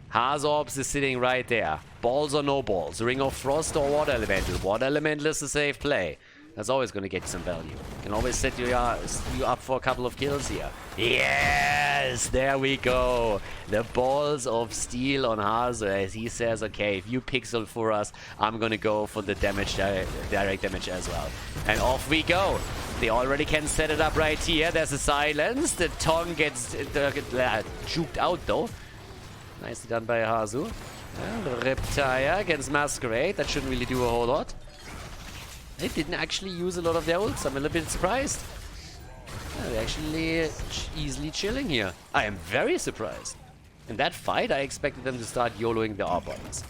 Hazorps is sitting right there. Balls or no balls. Ring of Frost or Water Elemental. Water Elemental is a safe play. That's always going to get you some value. Can always set you up for a couple of kills here. Yes! There we go. The balls of steel on Hazor as he says, okay, if you pick Sulfuras, I'm going to go for the damage, direct damage as well. And off we go. They already can set it up right here. There's a silence. The Tong gets juked out though. Nicely done by Hazu. And Reptile against Masquerade. That shouldn't really do a whole lot. They didn't actually use a lot of their ults. I'm a little bit surprised. Yeah, they're actually easily chilling here. I am very surprised. In that fight, I expected them to start YOLOing the R buttons.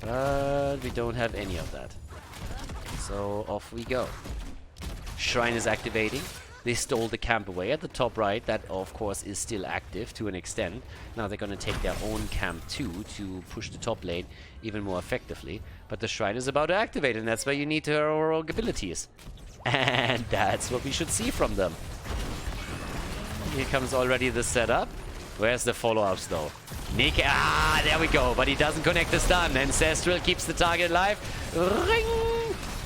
But we don't have any of that. So off we go. Shrine is activating. They stole the camp away at the top right. That, of course, is still active to an extent. Now they're going to take their own camp too to push the top lane even more effectively. But the Shrine is about to activate, and that's where you need heroic abilities. And that's what we should see from them. Here comes already the setup. Where's the follow-ups, though? Nick, there we go. But he doesn't connect the stun. Ancestral keeps the target alive. Ring!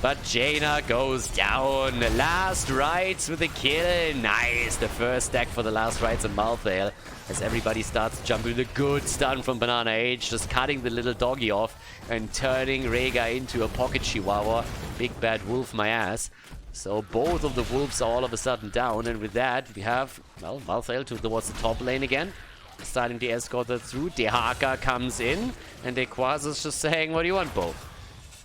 But Jaina goes down. Last Rites with a kill. Nice. The first stack for the Last Rites and Malthael. As everybody starts jumping. The good stun from Banana Age. Just cutting the little doggy off. And turning Rhaegar into a pocket chihuahua. Big bad wolf my ass. So both of the wolves are all of a sudden down. And with that we have, well, Malthael towards the top lane again. Starting to escort that through. Dehaka comes in. And Equaza's just saying, what do you want, Bo?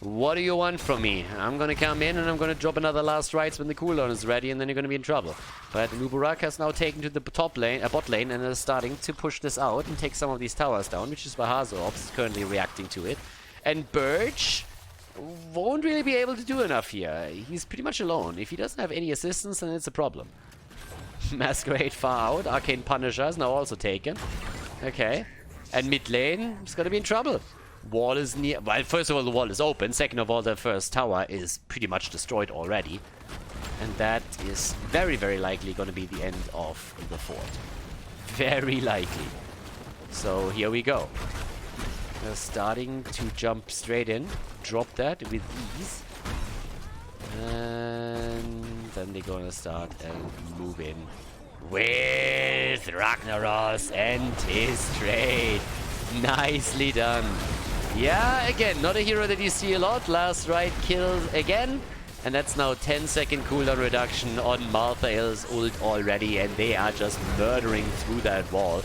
What do you want from me? I'm gonna come in and I'm gonna drop another last rites when the cooldown is ready, and then you're gonna be in trouble. But Nuburak has now taken to the bot lane, and is starting to push this out and take some of these towers down, which is why Khaldor is currently reacting to it. And Birch won't really be able to do enough here. He's pretty much alone. If he doesn't have any assistance, then it's a problem. Masquerade far out. Arcane Punisher is now also taken. Okay. And mid lane is gonna be in trouble. Wall is near. Well, first of all, the wall is open. Second of all, the first tower is pretty much destroyed already. And that is very, very likely going to be the end of the fort. Very likely. So here we go. They're starting to jump straight in. Drop that with ease. And then they're going to start and move in with Ragnaros and his trade. Nicely done. Yeah, again, not a hero that you see a lot. Last right kills again. And that's now 10-second cooldown reduction on Malthael's ult already. And they are just murdering through that wall.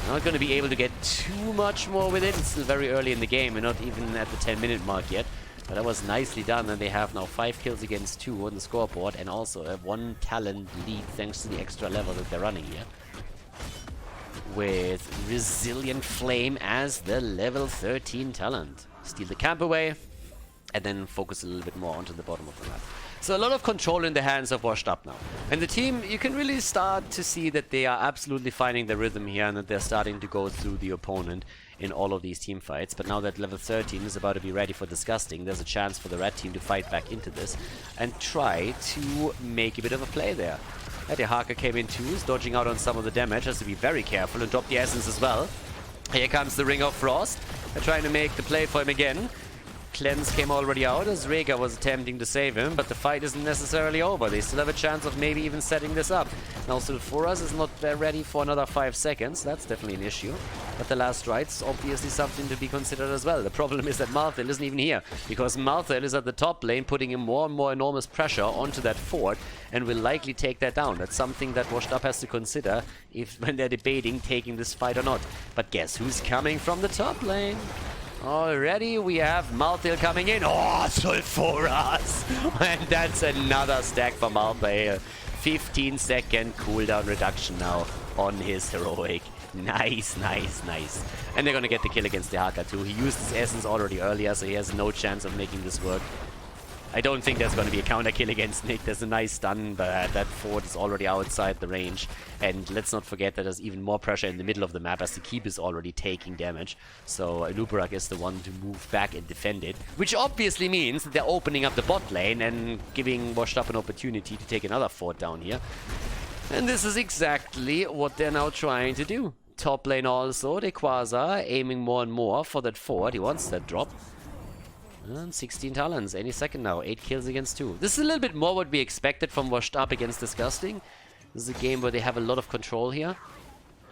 Not going to be able to get too much more with it. It's still very early in the game. We're not even at the 10-minute mark yet. But that was nicely done. And they have now 5 kills against 2 on the scoreboard. And also a 1 talent lead thanks to the extra level that they're running here. With Resilient Flame as the level 13 talent. Steal the camp away, and then focus a little bit more onto the bottom of the map. So a lot of control in the hands of Washed Up now. And the team, you can really start to see that they are absolutely finding the rhythm here, and that they're starting to go through the opponent in all of these team fights. But now that level 13 is about to be ready for Disgusting, there's a chance for the red team to fight back into this and try to make a bit of a play there. The Haka came in too, is dodging out on some of the damage, has to be very careful and drop the essence as well. Here comes the Ring of Frost. They're trying to make the play for him again. Cleanse came already out as Rhaegar was attempting to save him, but the fight isn't necessarily over. They still have a chance of maybe even setting this up. Now Sulfuras is not ready for another 5 seconds. That's definitely an issue. But the last right's obviously something to be considered as well. The problem is that Malthael isn't even here, because Malthael is at the top lane, putting in more and more enormous pressure onto that fort, and will likely take that down. That's something that Washed Up has to consider when they're debating taking this fight or not. But guess who's coming from the top lane? Already we have Malthael coming in. Oh, Sulfuras! And that's another stack for Malthael. 15-second cooldown reduction now on his heroic. Nice, nice, nice. And they're gonna get the kill against the Haka too. He used his essence already earlier, so he has no chance of making this work. I don't think there's going to be a counter kill against Nick. There's a nice stun, but that fort is already outside the range. And let's not forget that there's even more pressure in the middle of the map, as the keep is already taking damage. So Nuburak is the one to move back and defend it, which obviously means that they're opening up the bot lane and giving Washed Up an opportunity to take another fort down here. And this is exactly what they're now trying to do. Top lane also, Quasar aiming more and more for that fort. He wants that drop. And 16 talents, any second now. 8 kills against 2. This is a little bit more what we expected from Washed Up against Disgusting. This is a game where they have a lot of control here.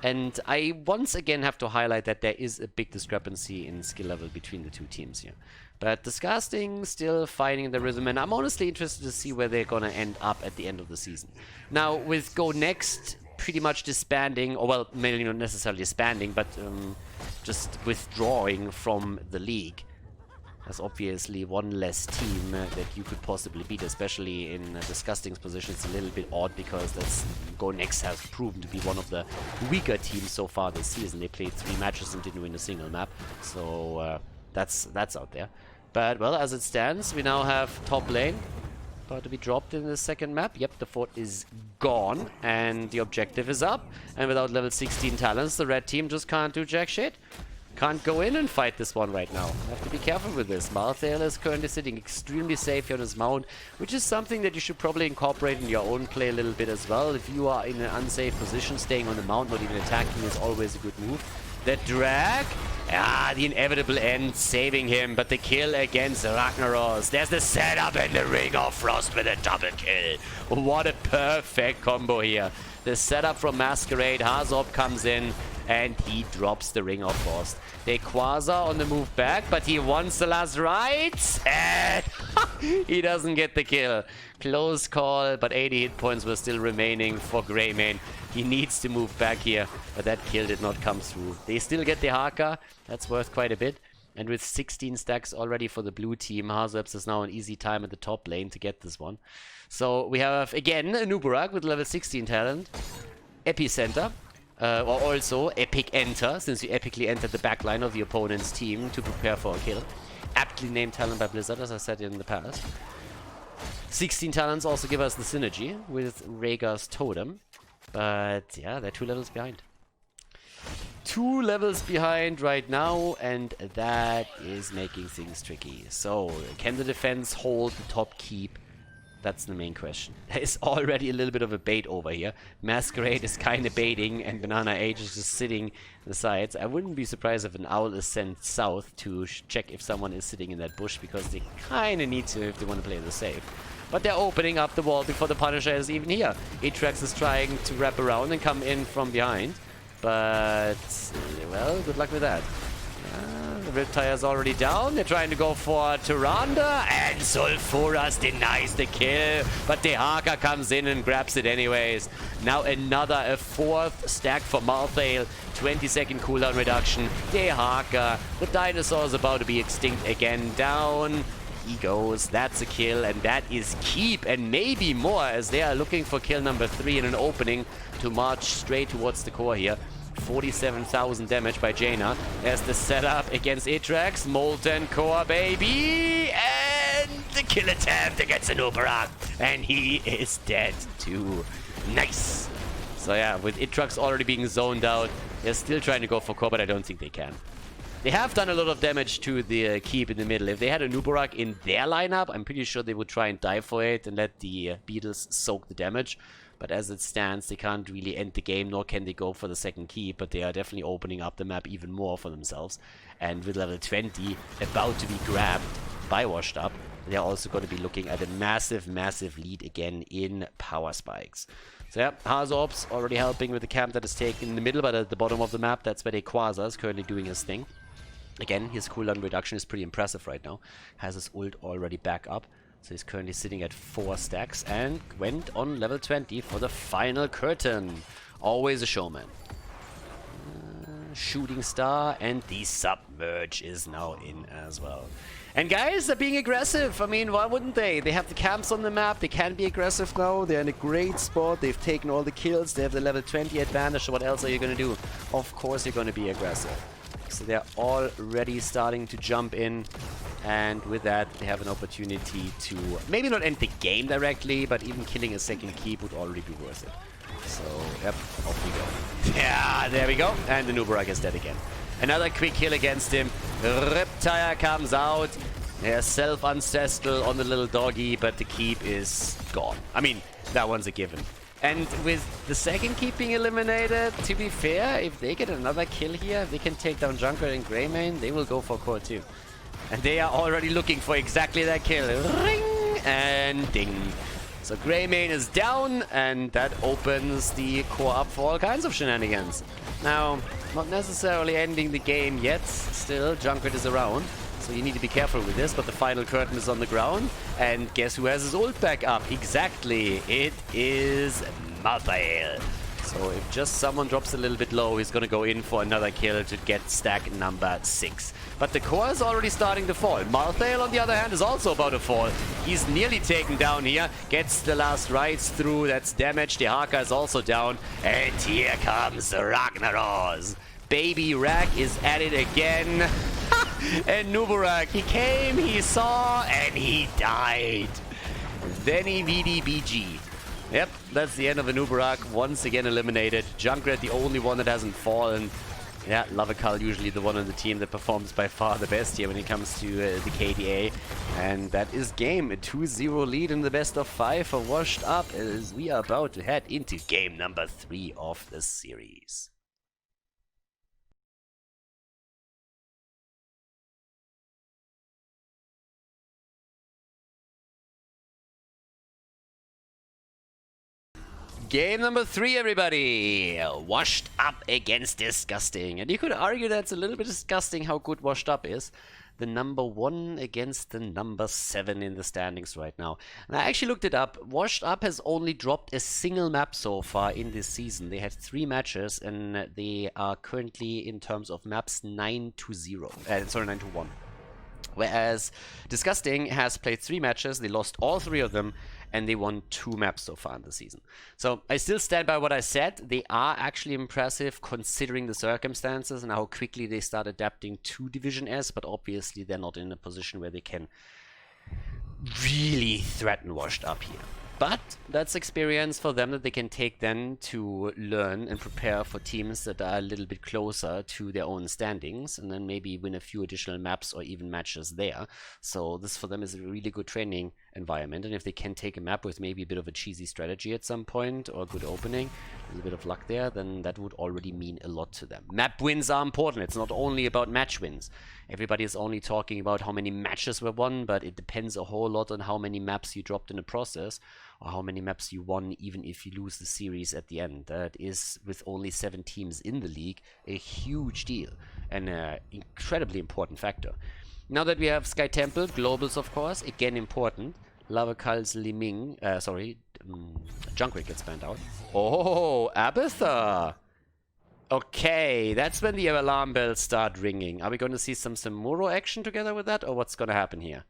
And I once again have to highlight that there is a big discrepancy in skill level between the two teams here. But Disgusting still finding the rhythm, and I'm honestly interested to see where they're gonna end up at the end of the season. Now, with Go Next pretty much disbanding, or well, maybe not necessarily disbanding, but just withdrawing from the league, there's obviously one less team that you could possibly beat, especially in Disgusting's position. It's a little bit odd because Go Next has proven to be one of the weaker teams so far this season. They played 3 matches and didn't win a single map, so that's out there. But well, as it stands, we now have top lane about to be dropped in the second map. Yep, the fort is gone and the objective is up. And without level 16 talents, the red team just can't do jack shit. Can't go in and fight this one right now. Have to be careful with this. Malthael is currently sitting extremely safe here on his mount, which is something that you should probably incorporate in your own play a little bit as well. If you are in an unsafe position, staying on the mount, not even attacking, is always a good move. The drag, the inevitable end, saving him, but the kill against Ragnaros. There's the setup and the Ring of Frost with a double kill. What a perfect combo here. The setup from Masquerade, Hazop comes in, and he drops the Ring of Frost. They Quasar on the move back, but he wants the last rights, and he doesn't get the kill. Close call, but 80 hit points were still remaining for Greymane. He needs to move back here, but that kill did not come through. They still get the Haka. That's worth quite a bit. And with 16 stacks already for the blue team, Hazops is now an easy time at the top lane to get this one. So we have, again, a Nubarak with level 16 talent. Epicenter. Or also Epic Enter, since you epically entered the backline of the opponent's team to prepare for a kill. Aptly named talent by Blizzard, as I said in the past. 16 talents also give us the synergy with Rhaegar's Totem. But yeah, they're 2 levels behind. 2 levels behind right now, and that is making things tricky. So, can the defense hold the top keep? That's the main question. There is already a little bit of a bait over here. Masquerade is kind of baiting, and Banana Age is just sitting on the sides. I wouldn't be surprised if an owl is sent south to check if someone is sitting in that bush, because they kind of need to if they want to play the safe. But they're opening up the wall before the Punisher is even here. Atrax is trying to wrap around and come in from behind. But, well, good luck with that. The Riptire is already down. They're trying to go for Tyrande, and Sulfuras denies the kill, but Dehaka comes in and grabs it anyways. Now a 4th stack for Malthael. 20-second cooldown reduction. Dehaka, the dinosaur is about to be extinct again. Down he goes. That's a kill, and that is keep, and maybe more, as they are looking for kill number 3 in an opening to march straight towards the core here. 47,000 damage by Jaina. There's the setup against Atrax. Molten Core, baby! And the kill attempt against an Nubarak. And he is dead too. Nice! So yeah, with Atrax already being zoned out, they're still trying to go for core, but I don't think they can. They have done a lot of damage to the keep in the middle. If they had a Nubarak in their lineup, I'm pretty sure they would try and dive for it and let the beetles soak the damage. But as it stands, they can't really end the game, nor can they go for the second keep, but they are definitely opening up the map even more for themselves. And with level 20 about to be grabbed by Washed Up, they're also going to be looking at a massive, massive lead again in power spikes. So yeah, Hazops already helping with the camp that is taken in the middle, but at the bottom of the map, that's where Quasar is currently doing his thing. Again, his cooldown reduction is pretty impressive right now. Has his ult already back up. So he's currently sitting at 4 stacks and went on level 20 for the final curtain. Always a showman. Shooting Star, and the Submerge is now in as well. And guys, they're being aggressive. I mean, why wouldn't they? They have the camps on the map. They can be aggressive now. They're in a great spot. They've taken all the kills. They have the level 20 advantage. So what else are you going to do? Of course you're going to be aggressive. So they're already starting to jump in. And with that, they have an opportunity to maybe not end the game directly, but even killing a second keep would already be worth it. So, yep, off we go. Yeah, there we go. And the Nubarak is dead again. Another quick kill against him. Riptire comes out. There's self-ancestral on the little doggy, but the keep is gone. I mean, that one's a given. And with the second keep being eliminated, to be fair, if they get another kill here, if they can take down Junkrat and Greymane, they will go for core too. And they are already looking for exactly that kill. Ring! And ding. So Greymane is down, and that opens the core up for all kinds of shenanigans. Now, not necessarily ending the game yet. Still, Junkrat is around. So you need to be careful with this, but the final curtain is on the ground. And guess who has his ult back up? Exactly. It is Malthael. So if just someone drops a little bit low, he's going to go in for another kill to get stack number 6. But the core is already starting to fall. Malthael, on the other hand, is also about to fall. He's nearly taken down here. Gets the last rights through. That's damage. Dehaka is also down. And here comes Ragnaros. Baby Rag is at it again. And Nubarak, he came, he saw, and he died. Veni Vidi BG. Yep, that's the end of Nubarak, once again eliminated. Junkrat, the only one that hasn't fallen. Yeah, Lavakal, usually the one on the team that performs by far the best here when it comes to the KDA. And that is game. A 2-0 lead in the best of 5 for Washed Up, as we are about to head into game number 3 of the series. Game number 3, everybody! Washed Up against Disgusting. And you could argue that's a little bit disgusting how good Washed Up is. the number 1 against the number 7 in the standings right now. And I actually looked it up. Washed Up has only dropped a single map so far in this season. They had 3 matches, and they are currently, in terms of maps, 9-0. Sorry, 9-1. Whereas Disgusting has played 3 matches, they lost all 3 of them, and they won 2 maps so far in the season. So I still stand by what I said. They are actually impressive considering the circumstances and how quickly they start adapting to Division S, but obviously they're not in a position where they can really threaten Washed Up here. But that's experience for them that they can take then to learn and prepare for teams that are a little bit closer to their own standings, and then maybe win a few additional maps or even matches there. So this for them is a really good training environment, and if they can take a map with maybe a bit of a cheesy strategy at some point or a good opening, there's a bit of luck there, then that would already mean a lot to them. Map wins are important. It's not only about match wins. Everybody is only talking about how many matches were won, but it depends a whole lot on how many maps you dropped in the process, or how many maps you won even if you lose the series at the end. That is, with only 7 teams in the league, a huge deal and an incredibly important factor. Now that we have Sky Temple, Globals of course, again important. Lavakal's Liming, Junkrat gets banned out. Oh, Abatha! Okay, that's when the alarm bells start ringing. Are we going to see some Samuro action together with that, or what's going to happen here?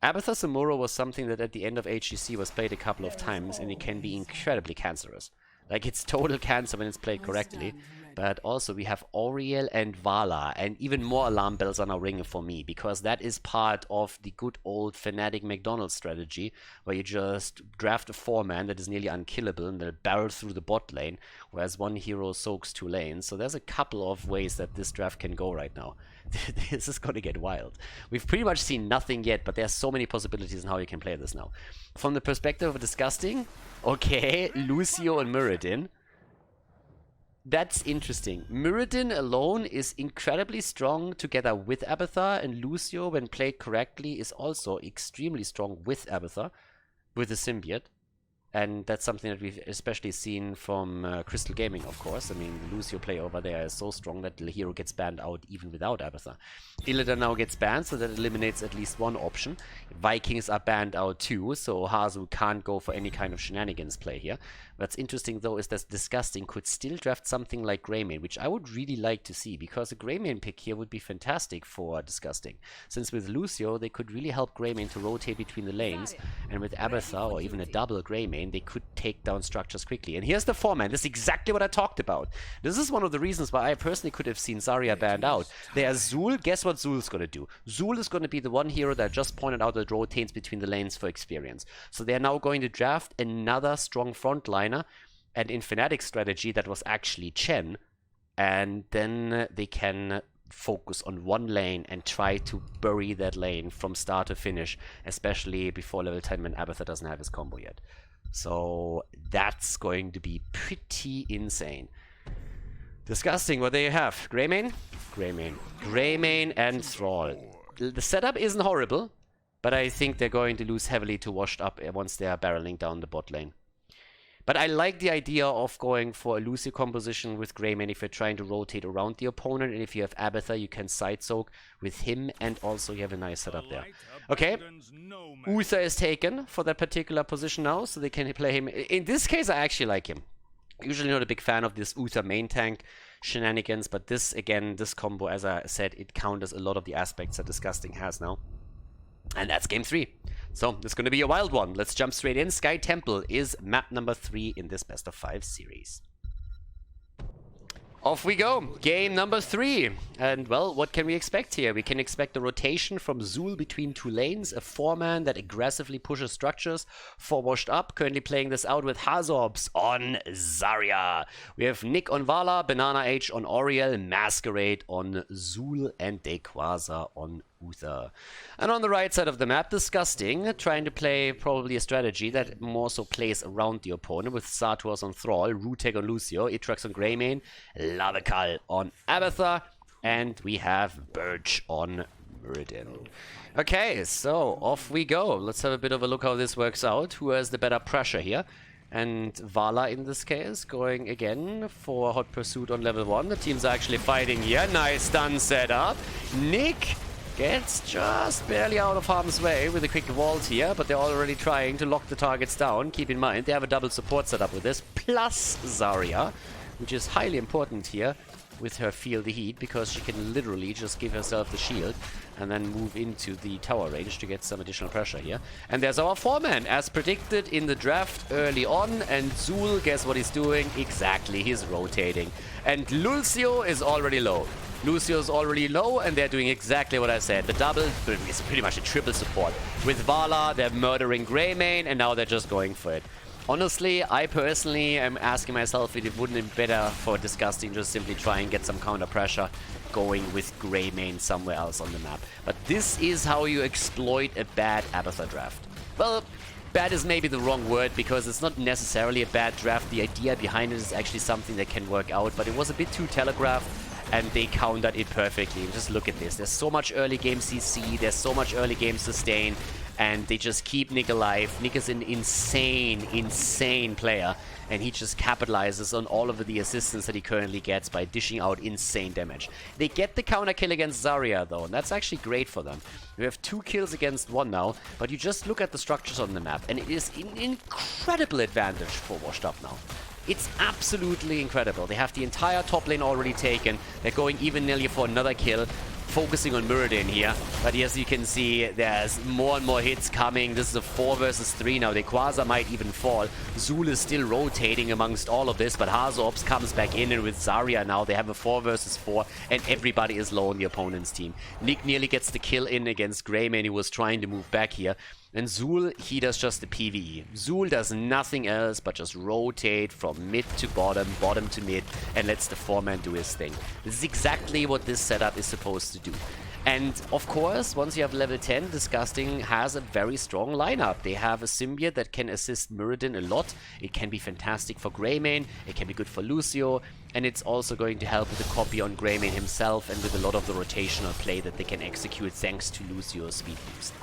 Abatha Samuro was something that at the end of HGC was played a couple of times, and it can be incredibly cancerous. Like, it's total cancer when it's played correctly. But also we have Auriel and Vala, and even more alarm bells are now ringing for me, because that is part of the good old Fnatic McDonald's strategy, where you just draft a 4-man that is nearly unkillable and they'll barrel through the bot lane, whereas one hero soaks 2 lanes. So there's a couple of ways that this draft can go right now. This is going to get wild. We've pretty much seen nothing yet, but there's so many possibilities in how you can play this now. From the perspective of Disgusting, okay, Lucio and Muradin. That's interesting. Muradin alone is incredibly strong together with Abatha, and Lucio, when played correctly, is also extremely strong with Abatha, with the symbiote. And that's something that we've especially seen from Crystal Gaming, of course. I mean, the Lucio play over there is so strong that the hero gets banned out even without Abatha. Illida now gets banned, so that eliminates at least one option. Vikings are banned out too, so Hazu can't go for any kind of shenanigans play here. What's interesting though is that Disgusting could still draft something like Greymane, which I would really like to see, because a Greymane pick here would be fantastic for Disgusting. Since with Lucio, they could really help Greymane to rotate between the lanes, and with Abatha or even a double Greymane, they could take down structures quickly. And here's the 4-man. This is exactly what I talked about. This is one of the reasons why I personally could have seen Zarya banned out. There's Zul. Guess what Zul's going to do? Zul is going to be the one hero that I just pointed out that rotates between the lanes for experience. So they're now going to draft another strong frontliner, and in Fnatic's strategy that was actually Chen, and then they can focus on one lane and try to bury that lane from start to finish, especially before level 10 when Abatha doesn't have his combo yet. So that's going to be pretty insane. Disgusting. What do you have? Greymane? Greymane. Greymane and Thrall. The setup isn't horrible, but I think they're going to lose heavily to Washed Up once they are barreling down the bot lane. But I like the idea of going for a Lucio composition with Greymane if you're trying to rotate around the opponent, and if you have Abatha, you can side soak with him, and also you have a nice setup there. Okay, Uther is taken for that particular position now, so they can play him. In this case, I actually like him. Usually not a big fan of this Uther main tank shenanigans, but this, again, this combo, as I said, it counters a lot of the aspects that Disgusting has now. And that's game 3. So it's going to be a wild one. Let's jump straight in. Sky Temple is map number 3 in this best of 5 series. Off we go. Game number 3. And, well, what can we expect here? We can expect a rotation from Zul between 2 lanes, a 4-man that aggressively pushes structures for Washed Up, currently playing this out with Hazobs on Zarya. We have Nick on Vala, Banana H on Auriel, Masquerade on Zul, and Dequaza on Uther. And on the right side of the map, Disgusting, trying to play probably a strategy that more so plays around the opponent, with Sartuos on Thrall, Rutek on Lucio, Itrax on Greymane, Lavakal on Abatha, and we have Birch on Muradin. Okay, so off we go. Let's have a bit of a look how this works out. Who has the better pressure here? And Vala, in this case, going again for Hot Pursuit on level 1. The teams are actually fighting here. Nice stun setup. Nick Gets just barely out of harm's way with a quick vault here, but they're already trying to lock the targets down. Keep in mind, they have a double support setup with this, plus Zarya, which is highly important here with her Feel the Heat, because she can literally just give herself the shield and then move into the tower range to get some additional pressure here. And there's our 4-man, as predicted in the draft early on, and Zul, guess what he's doing? Exactly, he's rotating. And Lucio is already low. Lucio's already low, and they're doing exactly what I said. The double is pretty much a triple support. With Vala, they're murdering Greymane, and now they're just going for it. Honestly, I personally am asking myself if it wouldn't be better for Disgusting just simply try and get some counter pressure going with Greymane somewhere else on the map. But this is how you exploit a bad Abathur draft. Well, bad is maybe the wrong word, because it's not necessarily a bad draft. The idea behind it is actually something that can work out, but it was a bit too telegraphed, and they countered it perfectly. Just look at this. There's so much early game CC, there's so much early game sustain, and they just keep Nick alive. Nick is an insane player, and he just capitalizes on all of the assistance that he currently gets by dishing out insane damage. They get the counter kill against Zarya though, and that's actually great for them. We have 2 kills against 1 now, but you just look at the structures on the map, and it is an incredible advantage for Washed Up now. It's absolutely incredible. They have the entire top lane already taken. They're going even nearly for another kill, focusing on Muradin here. But as you can see, there's more and more hits coming. This is a 4 versus 3 now. The Quasar might even fall. Zul is still rotating amongst all of this, but Hazorps comes back in, and with Zarya now, they have a 4 versus 4, and everybody is low on the opponent's team. Nick nearly gets the kill in against Greymane, who was trying to move back here. And Zul, he does just the PvE. Zul does nothing else but just rotate from mid to bottom, bottom to mid, and lets the 4-man do his thing. This is exactly what this setup is supposed to do. And of course, once you have level 10, Disgusting has a very strong lineup. They have a symbiote that can assist Muradin a lot. It can be fantastic for Greymane, it can be good for Lucio, and it's also going to help with the copy on Greymane himself and with a lot of the rotational play that they can execute thanks to Lucio's speed boost.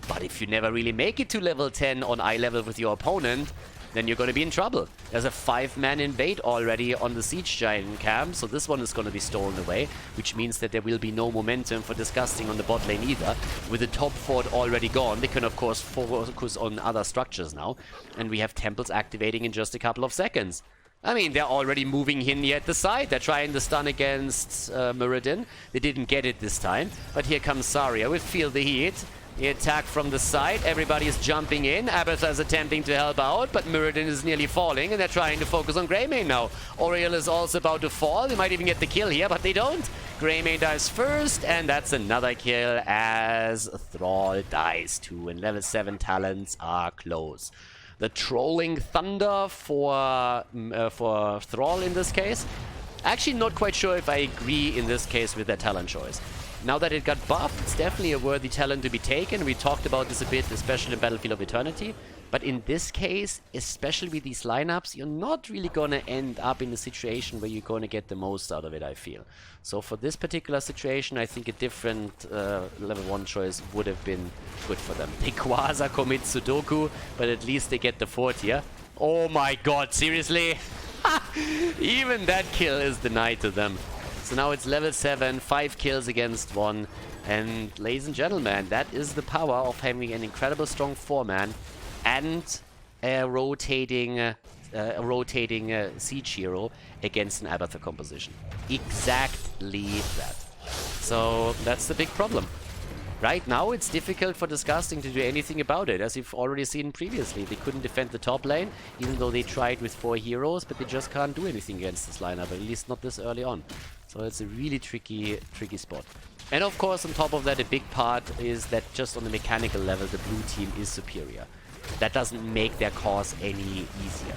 But if you never really make it to level 10 on eye level with your opponent, then you're going to be in trouble. There's a 5-man invade already on the Siege Giant camp, so this one is going to be stolen away, which means that there will be no momentum for Disgusting on the bot lane either. With the top fort already gone, they can of course focus on other structures now, and we have temples activating in just a couple of seconds. I mean, they're already moving in here at the side. They're trying to stun against Muradin. They didn't get it this time, but here comes Zarya with Feel the Heat. The attack from the side, everybody is jumping in. Abathur is attempting to help out, but Muradin is nearly falling, and they're trying to focus on Greymane now. Oriel is also about to fall. They might even get the kill here, but they don't. Greymane dies first, and that's another kill as Thrall dies too, and level 7 talents are close. The Trolling Thunder for Thrall in this case. Actually not quite sure if I agree in this case with their talent choice. Now that it got buffed, it's definitely a worthy talent to be taken. We talked about this a bit, especially in Battlefield of Eternity. But in this case, especially with these lineups, you're not really going to end up in a situation where you're going to get the most out of it, I feel. So for this particular situation, I think a different level 1 choice would have been good for them. The Quasar commit Sudoku, but at least they get the fort here. Oh my god, seriously? Even that kill is denied to them. So now it's level 7, 5 kills against 1. And ladies and gentlemen, that is the power of having an incredible strong 4-man and a rotating siege hero against an Abathur composition. Exactly that. So that's the big problem. Right now, it's difficult for Disgusting to do anything about it, as you've already seen previously. They couldn't defend the top lane, even though they tried with 4 heroes, but they just can't do anything against this lineup, at least not this early on. So it's a really tricky spot. And of course, on top of that, a big part is that just on the mechanical level, the blue team is superior. That doesn't make their cause any easier.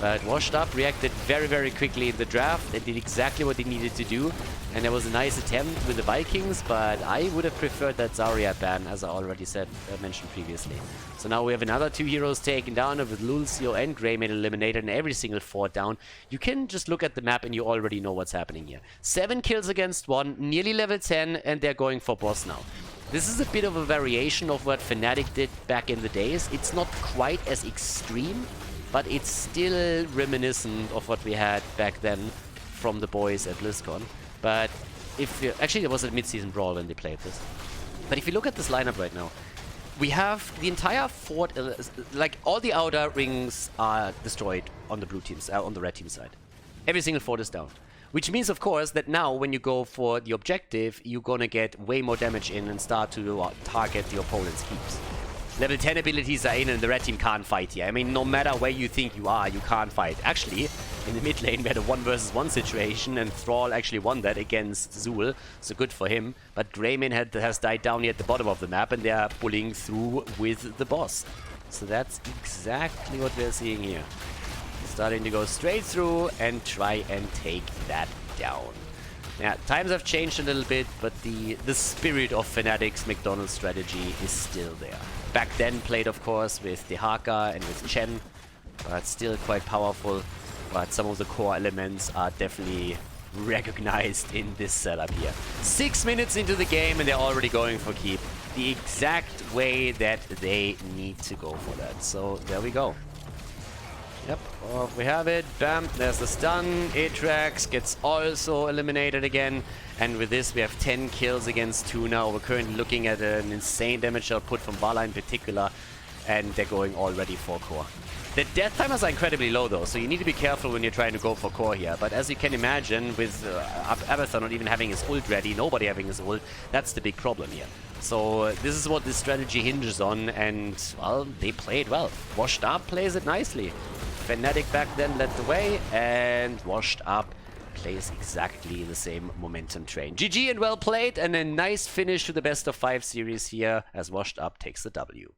But Washed Up reacted very, very quickly in the draft and did exactly what they needed to do. And there was a nice attempt with the Vikings, but I would have preferred that Zarya ban, as I already mentioned previously. So now we have another 2 heroes taken down with Lucio and Greymane eliminated and every single fort down. You can just look at the map and you already know what's happening here. 7 kills against 1, nearly level 10, and they're going for boss now. This is a bit of a variation of what Fnatic did back in the days. It's not quite as extreme, but it's still reminiscent of what we had back then from the boys at BlizzCon. But if you... Actually, there was a mid-season brawl when they played this. But if you look at this lineup right now, we have the entire fort, like all the outer rings are destroyed on the blue team's, on the red team side. Every single fort is down. Which means, of course, that now when you go for the objective, you're gonna get way more damage in and start to target the opponent's keeps. Level 10 abilities are in and the red team can't fight here. I mean, no matter where you think you are, you can't fight. Actually, in the mid lane we had a 1 versus 1 situation and Thrall actually won that against Zul, so good for him. But Greymane has died down here at the bottom of the map and they are pulling through with the boss. So that's exactly what we're seeing here. Starting to go straight through and try and take that down. Yeah, times have changed a little bit, but the spirit of Fnatic's McDonald's strategy is still there. Back then played, of course, with Dehaka and with Chen, but still quite powerful. But some of the core elements are definitely recognized in this setup here. 6 minutes into the game and they're already going for keep. The exact way that they need to go for that. So there we go. Yep, off we have it. Bam, there's the stun. Atrax gets also eliminated again. And with this, we have 10 kills against 2 now. We're currently looking at an insane damage output from Vala in particular. And they're going already for core. The death timers are incredibly low though, so you need to be careful when you're trying to go for core here. But as you can imagine, with Abathar not even having his ult ready, nobody having his ult, that's the big problem here. So this is what this strategy hinges on, and well, they played well. Washed Up plays it nicely. Fnatic back then led the way, and Washed Up plays exactly the same momentum train. GG and well played, and a nice finish to the best of 5 series here as Washed Up takes the W.